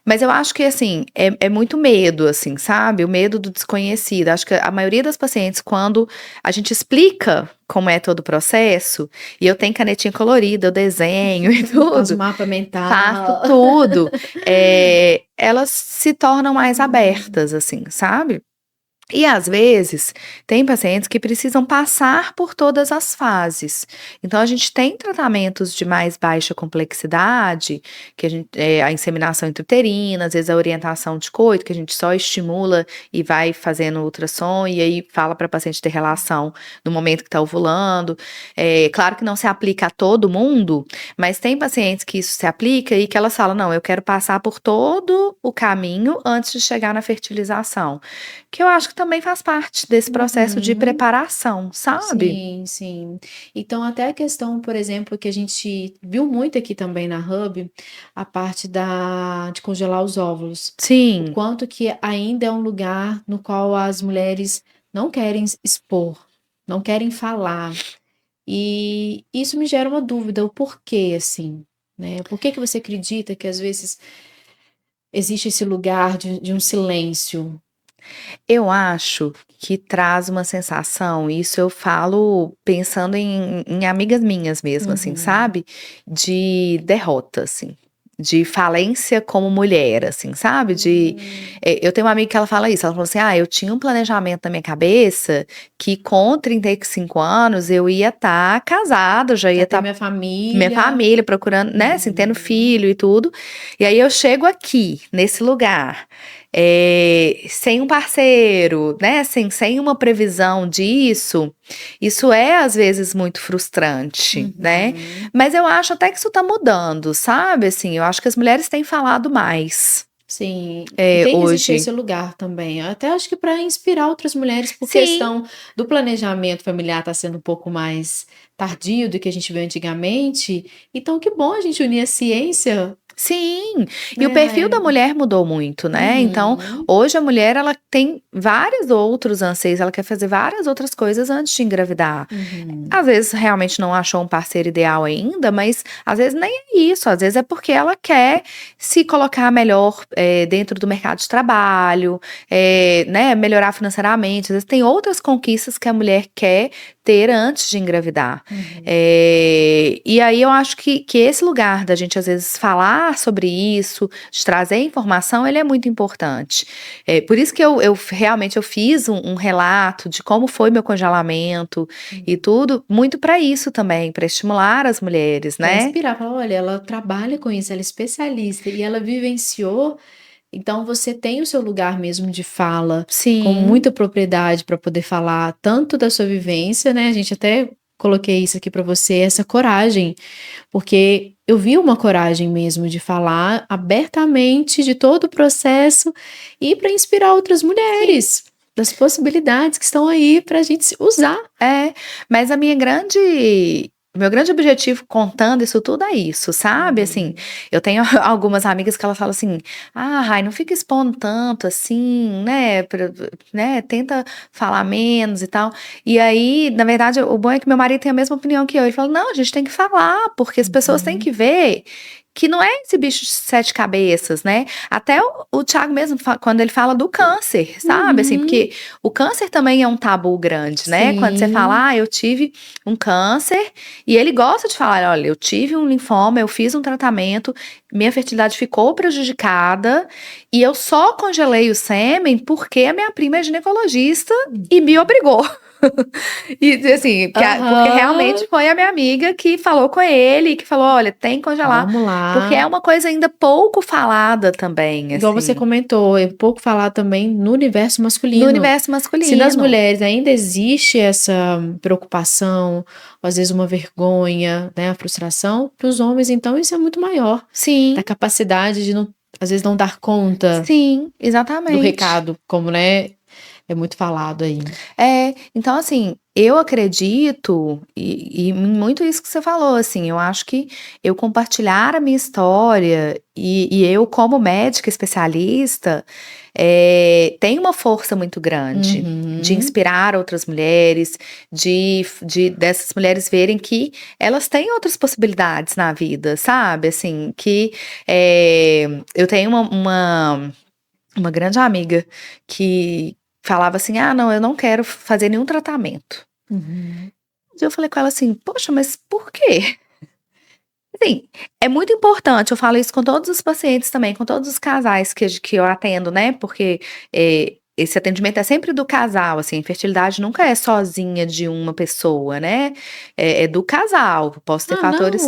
Mas eu acho que, assim, é muito medo, assim, sabe? O medo do desconhecido. Acho que a maioria das pacientes, quando a gente explica como é todo o processo, e eu tenho canetinha colorida, eu desenho e Faz um tudo, mapa faço mental. tudo, elas se tornam mais abertas, assim, sabe? E às vezes, tem pacientes que precisam passar por todas as fases. Então, a gente tem tratamentos de mais baixa complexidade, que a inseminação intrauterina, às vezes a orientação de coito, que a gente só estimula e vai fazendo ultrassom, e aí fala para a paciente ter relação no momento que está ovulando. Claro que não se aplica a todo mundo, mas tem pacientes que isso se aplica e que elas falam: não, eu quero passar por todo o caminho antes de chegar na fertilização. Que eu acho que também faz parte desse processo de Uhum. preparação, sabe? Sim, sim. Então, até a questão, por exemplo, que a gente viu muito aqui também na Hub, a parte de congelar os óvulos. O Sim, quanto que ainda é um lugar no qual as mulheres não querem expor, não querem falar. E isso me gera uma dúvida, o porquê, assim, né? Por que que você acredita que às vezes existe esse lugar de um silêncio? eu acho que traz uma sensação, isso eu falo pensando em amigas minhas mesmo, assim, Uhum. sabe? De derrota, assim. De falência como mulher, assim, sabe? Hum. Eu tenho uma amiga que ela fala isso, ela falou assim: eu tinha um planejamento na minha cabeça que com 35 anos eu ia estar casada, já ia Já tem estar minha minha família. família procurando, né, assim, tendo Uhum. filho e tudo. E aí eu chego aqui, nesse lugar, sem um parceiro, né, assim, sem uma previsão disso, isso é às vezes muito frustrante, né? Uhum. Mas eu acho até que isso tá mudando, sabe? Assim, eu acho que as mulheres têm falado mais, Sim, e tem que existir hoje. esse lugar também. Eu até acho que para inspirar outras mulheres, por Sim. questão do planejamento familiar estar sendo um pouco mais tardio do que a gente viu antigamente. Então, que bom a gente unir a ciência, Sim, e o perfil da né? mulher mudou muito, né? Então, Uhum. hoje a mulher ela tem vários outros anseios, ela quer fazer várias outras coisas antes de engravidar. Uhum. Às vezes realmente não achou um parceiro ideal ainda, mas às vezes nem é isso, às vezes é porque ela quer se colocar melhor dentro do mercado de trabalho, né, melhorar financeiramente. Às vezes tem outras conquistas que a mulher quer ter antes de engravidar. Uhum. E aí eu acho que esse lugar da gente às vezes falar sobre isso, de trazer informação, ele é muito importante. Por isso que eu realmente eu fiz um relato de como foi meu congelamento e Uhum. tudo, muito para isso também, para estimular as mulheres, Para né? inspirar, falar, olha, ela trabalha com isso, ela é especialista e ela vivenciou. Então você tem o seu lugar mesmo de fala, com Sim, muita propriedade para poder falar tanto da sua vivência, né? A gente até coloquei isso aqui para você, essa coragem, porque eu vi uma coragem mesmo de falar abertamente de todo o processo e para inspirar outras sim. mulheres das possibilidades que estão aí para a gente usar. É, mas o meu grande objetivo contando isso tudo é isso, sabe? Assim, Uhum. eu tenho algumas amigas que elas falam assim: Rai, não fica expondo tanto assim, né? Né? Tenta falar menos e tal. E aí, na verdade, o bom é que meu marido tem a mesma opinião que eu. Ele fala: não, a gente tem que falar, porque as pessoas têm Uhum. que ver que não é esse bicho de sete cabeças, né? Até o Thiago mesmo, quando ele fala do câncer, sabe? Assim, Uhum. porque o câncer também é um tabu grande, né? Quando você Sim. fala, eu tive um câncer, e ele gosta de falar, olha, eu tive um linfoma, eu fiz um tratamento, minha fertilidade ficou prejudicada, e eu só congelei o sêmen porque a minha prima é ginecologista e me obrigou. E assim, porque Aham. realmente foi a minha amiga que falou com ele, que falou, olha, tem que congelar, Vamos porque lá. é uma coisa ainda pouco falada também, Igual você assim, comentou, é pouco falar também no universo no masculino. universo Se nas masculino. mulheres ainda existe essa preocupação, ou às vezes uma vergonha, né, a frustração, para os homens, então, isso é muito maior. Da Sim, capacidade de, não, às vezes, não dar conta sim, do exatamente. recado, como, né, é muito falado aí. Então assim, eu acredito, e em muito isso que você falou, assim, eu acho que eu compartilhar a minha história e eu como médica especialista, tem uma força muito grande de inspirar outras mulheres, dessas mulheres verem que elas têm outras possibilidades na vida, sabe? Assim, que eu tenho uma grande amiga que falava assim, não, eu não quero fazer nenhum tratamento. Eu falei com ela assim, poxa, mas por quê? Assim, é muito importante, eu falo isso com todos os pacientes também, com todos os casais que eu atendo, né? Porque esse atendimento é sempre do casal, assim, a infertilidade nunca é sozinha de uma pessoa, né? É do casal, posso ter fatores...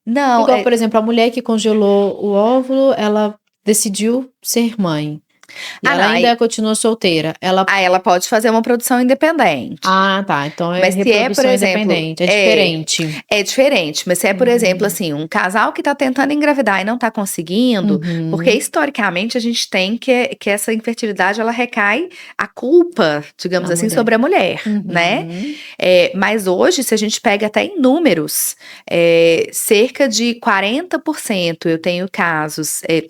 Não, igual, por exemplo, a mulher que congelou o óvulo, ela decidiu ser mãe. E ela ainda continua solteira. Ela pode fazer uma produção independente. Tá. Então mas reprodução independente. É diferente. É diferente. Mas se é, por exemplo, assim, um casal que tá tentando engravidar e não tá conseguindo, porque historicamente a gente tem que essa infertilidade, ela recai a culpa, digamos assim, sobre a mulher, né? Mas hoje, se a gente pega até em números, cerca de 40%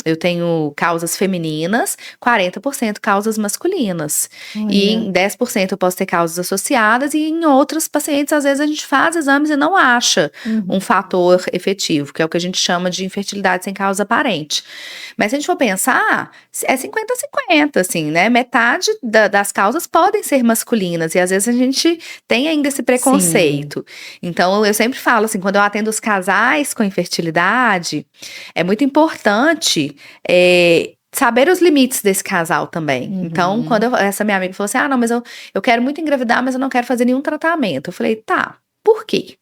eu tenho causas femininas, 40% causas masculinas. E em 10% eu posso ter causas associadas, e em outros pacientes, às vezes, a gente faz exames e não acha um fator efetivo, que é o que a gente chama de infertilidade sem causa aparente. Mas se a gente for pensar, é 50-50, assim, né? Metade das causas podem ser masculinas, e às vezes a gente tem ainda esse preconceito. Sim. Então, eu sempre falo assim, quando eu atendo os casais com infertilidade, é muito importante saber os limites desse casal também. Então, quando essa minha amiga falou assim, não, mas eu quero muito engravidar, mas eu não quero fazer nenhum tratamento. Eu falei, tá, por quê?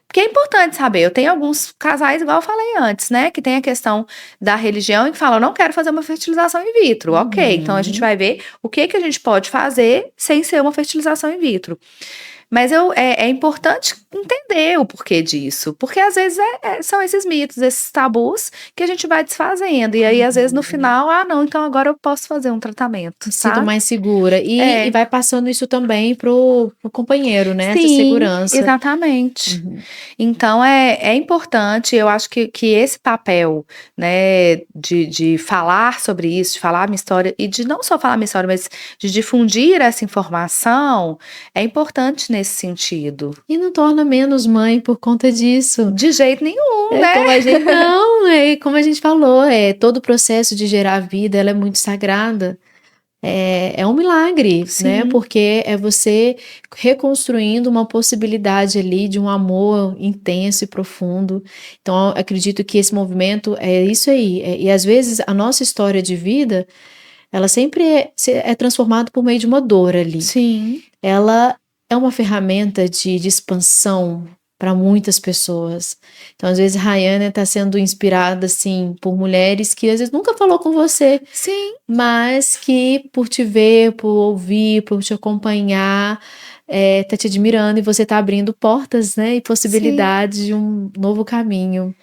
Porque é importante saber, eu tenho alguns casais, igual eu falei antes, né, que tem a questão da religião e que falam, eu não quero fazer uma fertilização in vitro. Ok, então a gente vai ver o que a gente pode fazer sem ser uma fertilização in vitro. Mas é importante entender o porquê disso, porque às vezes são esses mitos, esses tabus que a gente vai desfazendo, e aí às vezes no final, não, então agora eu posso fazer um tratamento, Sinto mais segura, e vai passando isso também pro companheiro, né, essa segurança. Exatamente. Então é importante, eu acho que esse papel, né, de falar sobre isso, de falar a minha história, e de não só falar a minha história, mas de difundir essa informação, é importante nesse sentido. E não torna menos mãe por conta disso. De jeito nenhum, né? Como a gente falou, todo o processo de gerar vida, ela é muito sagrada. É um milagre, né? Porque é você reconstruindo uma possibilidade ali de um amor intenso e profundo. Então, eu acredito que esse movimento é isso aí. E às vezes a nossa história de vida, ela sempre é transformada por meio de uma dor ali. Sim. Ela é uma ferramenta de expansão para muitas pessoas. Então, às vezes, Rayane está sendo inspirada, assim, por mulheres que às vezes nunca falou com você. Sim. Mas que por te ver, por ouvir, por te acompanhar, tá te admirando, e você tá abrindo portas, né, e possibilidades de um novo caminho.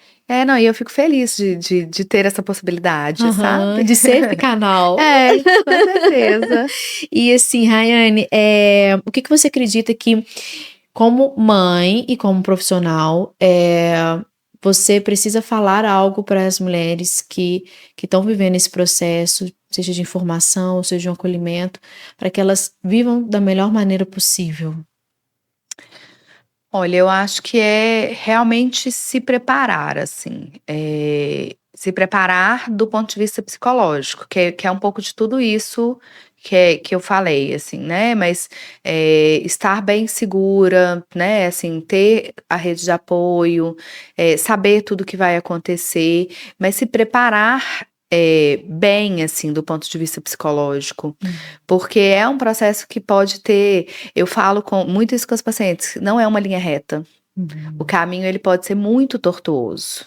E eu fico feliz de ter essa possibilidade, sabe? De ser esse canal. Com certeza. E assim, Rayane, o que você acredita que, como mãe e como profissional, você precisa falar algo para as mulheres que estão vivendo esse processo, seja de informação, seja de um acolhimento, para que elas vivam da melhor maneira possível? Olha, eu acho que é realmente se preparar, assim, se preparar do ponto de vista psicológico, que é um pouco de tudo isso que eu falei, assim, né? Mas estar bem segura, né? Assim, ter a rede de apoio, saber tudo que vai acontecer, mas se preparar bem, assim, do ponto de vista psicológico, porque é um processo que pode ter, eu falo muito isso com os pacientes, não é uma linha reta. O caminho, ele pode ser muito tortuoso,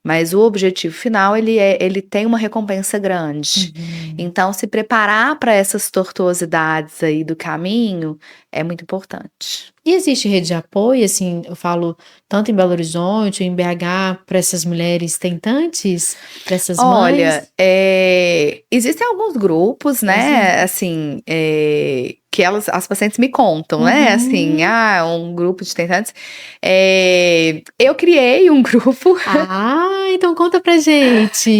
mas o objetivo final, ele tem uma recompensa grande. Então, se preparar para essas tortuosidades aí do caminho é muito importante. E existe rede de apoio, assim, eu falo tanto em Belo Horizonte, em BH, para essas mulheres tentantes, para essas mães? Olha, existem alguns grupos, né, assim, que as pacientes me contam, né, assim, um grupo de tentantes. Eu criei um grupo. Ah, então conta pra gente.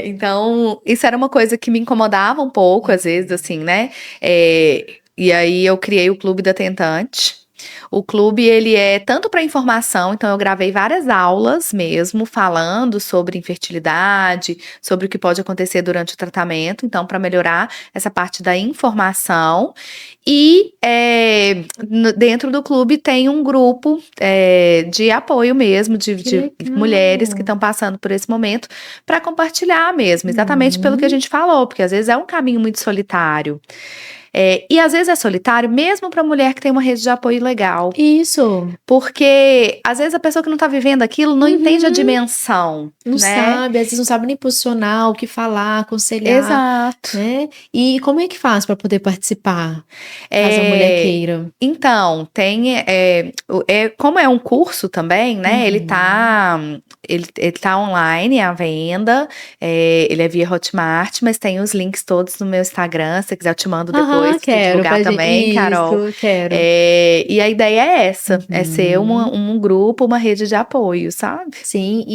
Então, isso era uma coisa que me incomodava um pouco, às vezes, assim, né? E aí eu criei o Clube da Tentante. O clube, ele é tanto para informação, então eu gravei várias aulas mesmo, falando sobre infertilidade, sobre o que pode acontecer durante o tratamento, então para melhorar essa parte da informação. E dentro do clube tem um grupo de apoio mesmo, de mulheres que estão passando por esse momento, para compartilhar mesmo, exatamente pelo que a gente falou, porque às vezes é um caminho muito solitário. E às vezes é solitário, mesmo para mulher que tem uma rede de apoio legal. Isso. Porque às vezes a pessoa que não tá vivendo aquilo não entende a dimensão. Não né? sabe, às vezes não sabe nem posicionar, o que falar, aconselhar. Exato. Né? E como é que faz para poder participar, caso a mulher queira? Então, como é um curso também, né? Ele tá online à venda, ele é via Hotmart, mas tem os links todos no meu Instagram, se você quiser eu te mando depois, pra divulgar também, isso, Carol. Quero. E a ideia é essa, é ser um grupo, uma rede de apoio, sabe? Sim,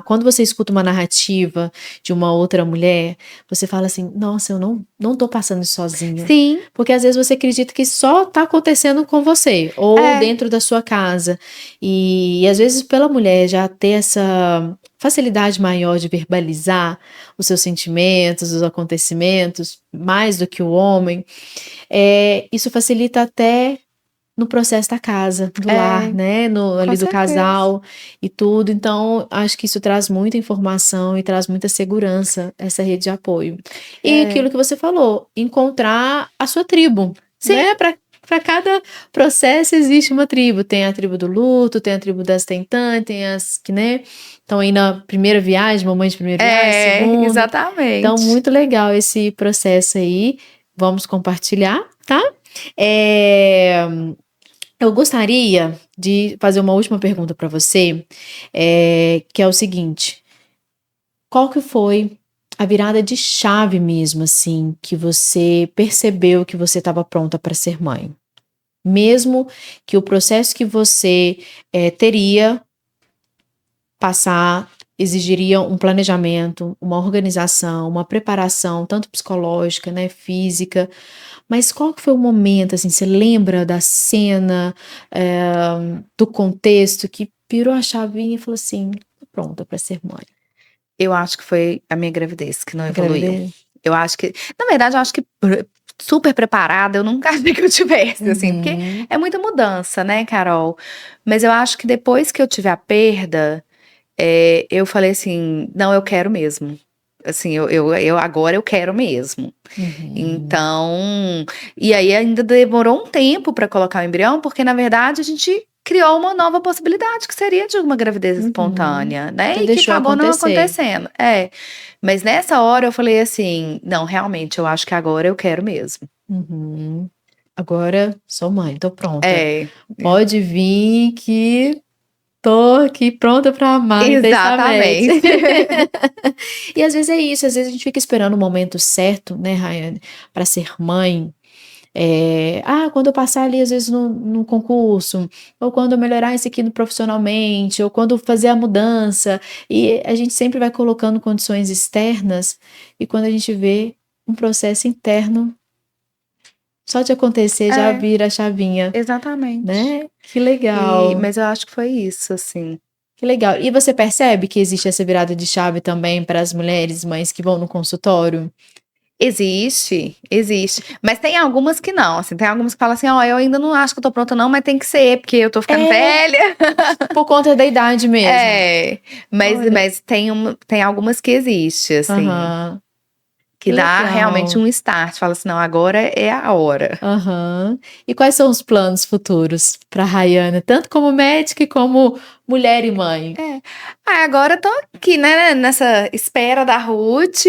quando você escuta uma narrativa de uma outra mulher, você fala assim, nossa, eu não tô passando isso sozinha. Sim. Porque às vezes você acredita que só tá acontecendo com você, ou dentro da sua casa. E às vezes pela mulher já ter essa facilidade maior de verbalizar os seus sentimentos, os acontecimentos, mais do que o homem, isso facilita até no processo da casa, do lar, né? Ali do casal e tudo. Então, acho que isso traz muita informação e traz muita segurança, essa rede de apoio. E aquilo que você falou, encontrar a sua tribo. Sim. Né? Para cada processo existe uma tribo. Tem a tribo do luto, tem a tribo das tentantes, tem as que, né? Estão aí na primeira viagem, mamãe de primeira viagem, segunda. Exatamente. Então, muito legal esse processo aí. Vamos compartilhar, tá? Eu gostaria de fazer uma última pergunta para você, que é o seguinte: qual que foi a virada de chave mesmo, assim, que você percebeu que você estava pronta para ser mãe? Mesmo que o processo que você teria passar exigiria um planejamento, uma organização, uma preparação, tanto psicológica, né, física. Mas qual que foi o momento, assim, você lembra da cena, do contexto que virou a chavinha e falou assim, tô pronta para ser mãe? Eu acho que foi a minha gravidez que não evoluiu. Gravidez? Eu acho que, na verdade, eu acho que super preparada eu nunca achei que eu tivesse, assim, porque é muita mudança, né, Carol? Mas eu acho que depois que eu tive a perda, eu falei assim, não, eu quero mesmo. Assim, eu agora eu quero mesmo. Então, e aí ainda demorou um tempo para colocar o embrião, porque na verdade a gente criou uma nova possibilidade, que seria de uma gravidez espontânea, né? Você E que deixou acabou não acontecer. acontecendo. Mas nessa hora eu falei assim, não, realmente, eu acho que agora eu quero mesmo. Agora sou mãe, tô pronta. Pode vir que tô aqui pronta para amar intensamente. E às vezes é isso, às vezes a gente fica esperando o momento certo, né, Rayane, para ser mãe. Quando eu passar ali, às vezes, no concurso, ou quando eu melhorar isso aqui profissionalmente, ou quando fazer a mudança, e a gente sempre vai colocando condições externas, e quando a gente vê um processo interno, só de acontecer já vira a chavinha. Exatamente. Né? Que legal. Mas eu acho que foi isso, assim. Que legal. E você percebe que existe essa virada de chave também para as mulheres, mães que vão no consultório? Existe. Mas tem algumas que não, assim, tem algumas que falam assim, eu ainda não acho que eu tô pronta não, mas tem que ser, porque eu tô ficando velha. Por conta da idade mesmo. Mas tem algumas que existe, assim. Que dá realmente um start, fala assim, não, agora é a hora. E quais são os planos futuros para Rayane, tanto como médica como mulher e mãe? Agora eu tô aqui, né, nessa espera da Ruth,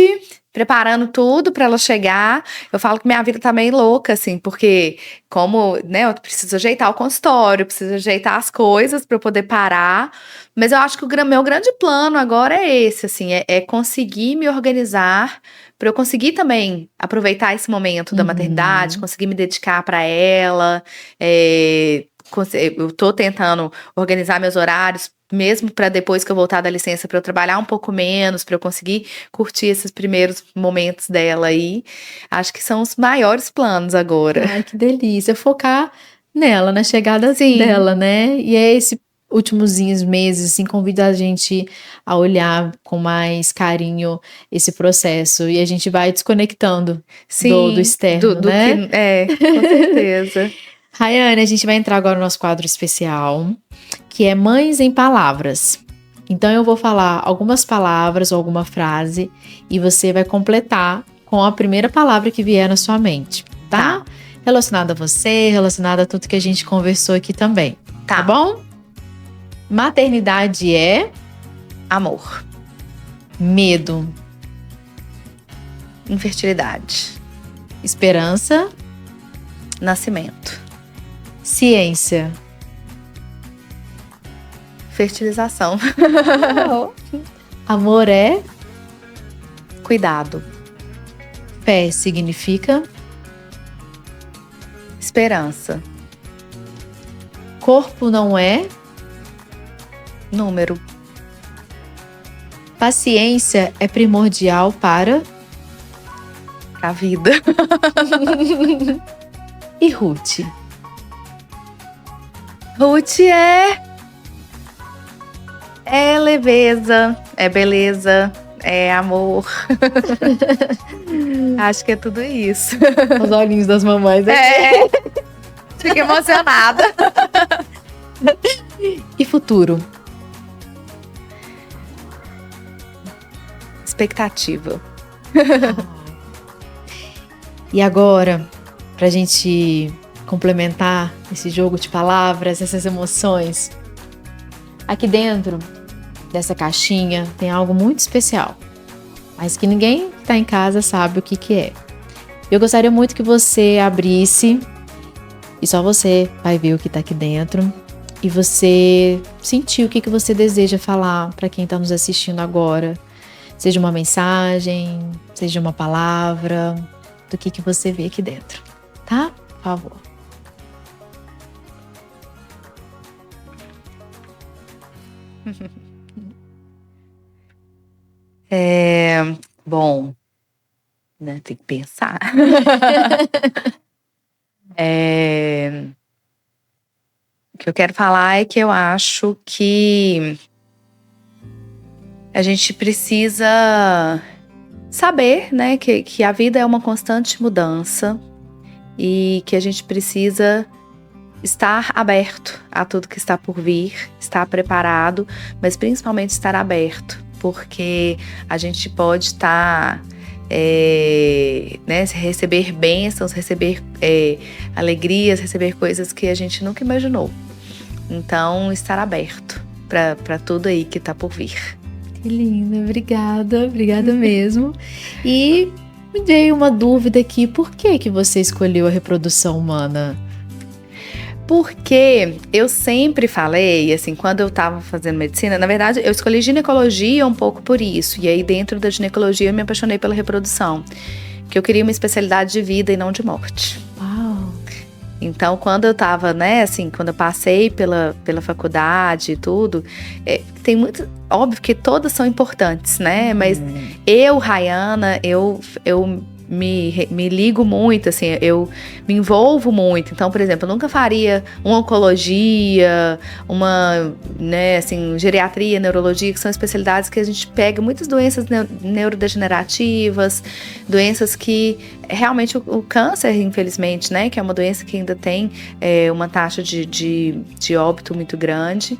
preparando tudo para ela chegar. Eu falo que minha vida tá meio louca, assim, porque como, né, eu preciso ajeitar o consultório, preciso ajeitar as coisas para eu poder parar. Mas eu acho que o meu grande plano agora é esse, assim, é conseguir me organizar para eu conseguir também aproveitar esse momento da maternidade, conseguir me dedicar para ela. Eu tô tentando organizar meus horários, mesmo para depois que eu voltar da licença, para eu trabalhar um pouco menos, para eu conseguir curtir esses primeiros momentos dela aí. Acho que são os maiores planos agora. Ai, que delícia. Focar nela, na chegada Sim. dela, né? E é esse últimos meses, assim, convida a gente a olhar com mais carinho esse processo. E a gente vai desconectando do externo, né? Com certeza. Rayane, a gente vai entrar agora no nosso quadro especial, que é Mães em Palavras. Então eu vou falar algumas palavras ou alguma frase e você vai completar com a primeira palavra que vier na sua mente, tá? Relacionada a você, relacionada a tudo que a gente conversou aqui também, tá bom? Maternidade é amor, medo, infertilidade, esperança, nascimento, ciência, fertilização, amor é cuidado, fé significa esperança, corpo não é número, paciência é primordial para a vida. E Ruth? Ruth é leveza, é beleza, é amor. Acho que é tudo isso. Os olhinhos das mamães. Fiquei emocionada. E futuro? Expectativa. E agora, pra gente complementar esse jogo de palavras, essas emoções, aqui dentro dessa caixinha tem algo muito especial, mas que ninguém que tá em casa sabe o que é. Eu gostaria muito que você abrisse e só você vai ver o que tá aqui dentro e você sentir o que você deseja falar para quem tá nos assistindo agora. Seja uma mensagem, seja uma palavra, do que você vê aqui dentro, tá? Por favor. Bom, né, tem que pensar. O que eu quero falar é que eu acho que a gente precisa saber, né, que a vida é uma constante mudança e que a gente precisa estar aberto a tudo que está por vir, estar preparado, mas principalmente estar aberto, porque a gente pode estar, né, receber bênçãos, receber alegrias, receber coisas que a gente nunca imaginou. Então, estar aberto para tudo aí que está por vir. Que linda, obrigada mesmo. E me dei uma dúvida aqui, por que você escolheu a reprodução humana? Porque eu sempre falei, assim, quando eu tava fazendo medicina, na verdade, eu escolhi ginecologia um pouco por isso. E aí, dentro da ginecologia, eu me apaixonei pela reprodução. Que eu queria uma especialidade de vida e não de morte. Uau! Então, quando eu tava, né, assim, quando eu passei pela faculdade e tudo, tem muito. Óbvio que todas são importantes, né? Mas eu, Rayana, eu me ligo muito, assim, eu me envolvo muito. Então, por exemplo, eu nunca faria uma oncologia, uma, né, assim, geriatria, neurologia, que são especialidades que a gente pega muitas doenças neurodegenerativas, doenças que realmente o câncer, infelizmente, né, que é uma doença que ainda tem uma taxa de óbito muito grande.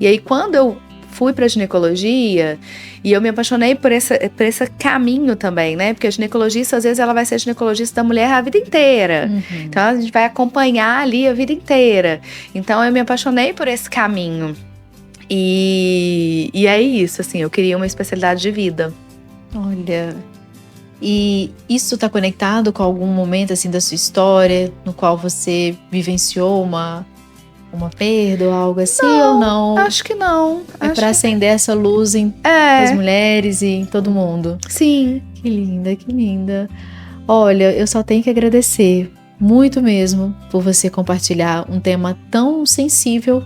E aí, quando eu fui para ginecologia e eu me apaixonei por esse caminho também, né? Porque a ginecologista, às vezes, ela vai ser ginecologista da mulher a vida inteira. Uhum. Então, a gente vai acompanhar ali a vida inteira. Então, eu me apaixonei por esse caminho. E é isso, assim, eu queria uma especialidade de vida. Olha, e isso tá conectado com algum momento, assim, da sua história, no qual você vivenciou uma perda ou algo assim, ou não? Acho que não. É pra acender essa luz em as mulheres e em todo mundo. Sim. Que linda, que linda. Olha, eu só tenho que agradecer muito mesmo por você compartilhar um tema tão sensível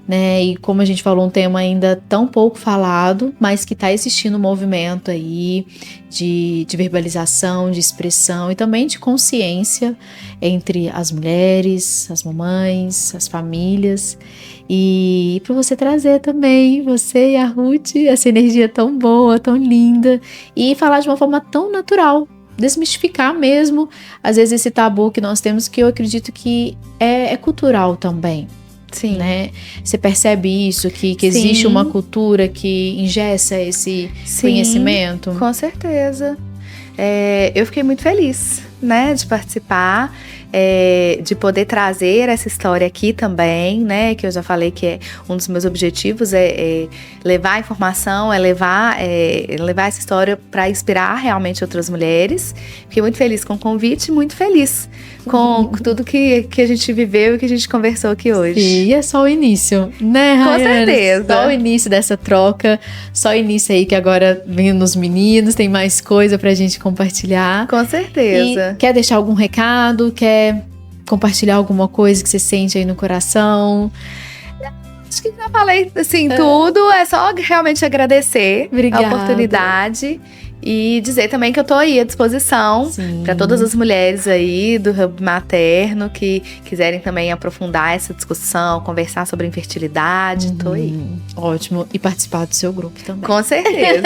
né? E como a gente falou, um tema ainda tão pouco falado, mas que está existindo um movimento aí de verbalização, de expressão e também de consciência entre as mulheres, as mamães, as famílias. E para você trazer também, você e a Ruth, essa energia tão boa, tão linda, e falar de uma forma tão natural, desmistificar mesmo, às vezes, esse tabu que nós temos, que eu acredito que é cultural também. Sim. Né? Você percebe isso, que existe uma cultura que engessa esse conhecimento? Com certeza. Eu fiquei muito feliz, né, de participar, de poder trazer essa história aqui também, né, que eu já falei que é um dos meus objetivos, levar a informação, levar essa história para inspirar realmente outras mulheres. Fiquei muito feliz com o convite, muito feliz com tudo que a gente viveu e que a gente conversou aqui hoje. E é só o início, né, Rayane? Com certeza. Só o início dessa troca, só o início aí que agora vem nos meninos, tem mais coisa pra gente compartilhar. Com certeza. E quer deixar algum recado? Quer compartilhar alguma coisa que você sente aí no coração? Acho que já falei, assim, tudo. É só realmente agradecer a oportunidade. E dizer também que eu tô aí à disposição para todas as mulheres aí do Hub Materno que quiserem também aprofundar essa discussão, conversar sobre infertilidade. Tô aí. Ótimo. E participar do seu grupo também. Com certeza.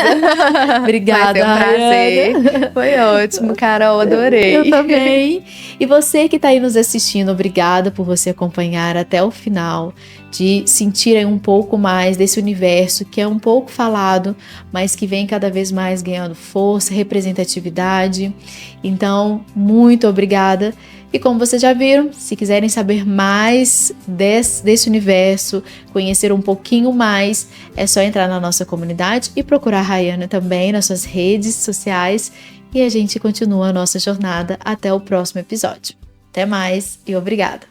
Obrigada, foi um prazer. Foi ótimo, Carol. Adorei. Eu também. E você que tá aí nos assistindo, obrigada por você acompanhar até o final, de sentirem um pouco mais desse universo que é um pouco falado, mas que vem cada vez mais ganhando força, representatividade. Então, muito obrigada. E como vocês já viram, se quiserem saber mais desse universo, conhecer um pouquinho mais, é só entrar na nossa comunidade e procurar a Rayane também nas suas redes sociais. E a gente continua a nossa jornada até o próximo episódio. Até mais e obrigada.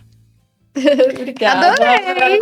Obrigada. Adorei!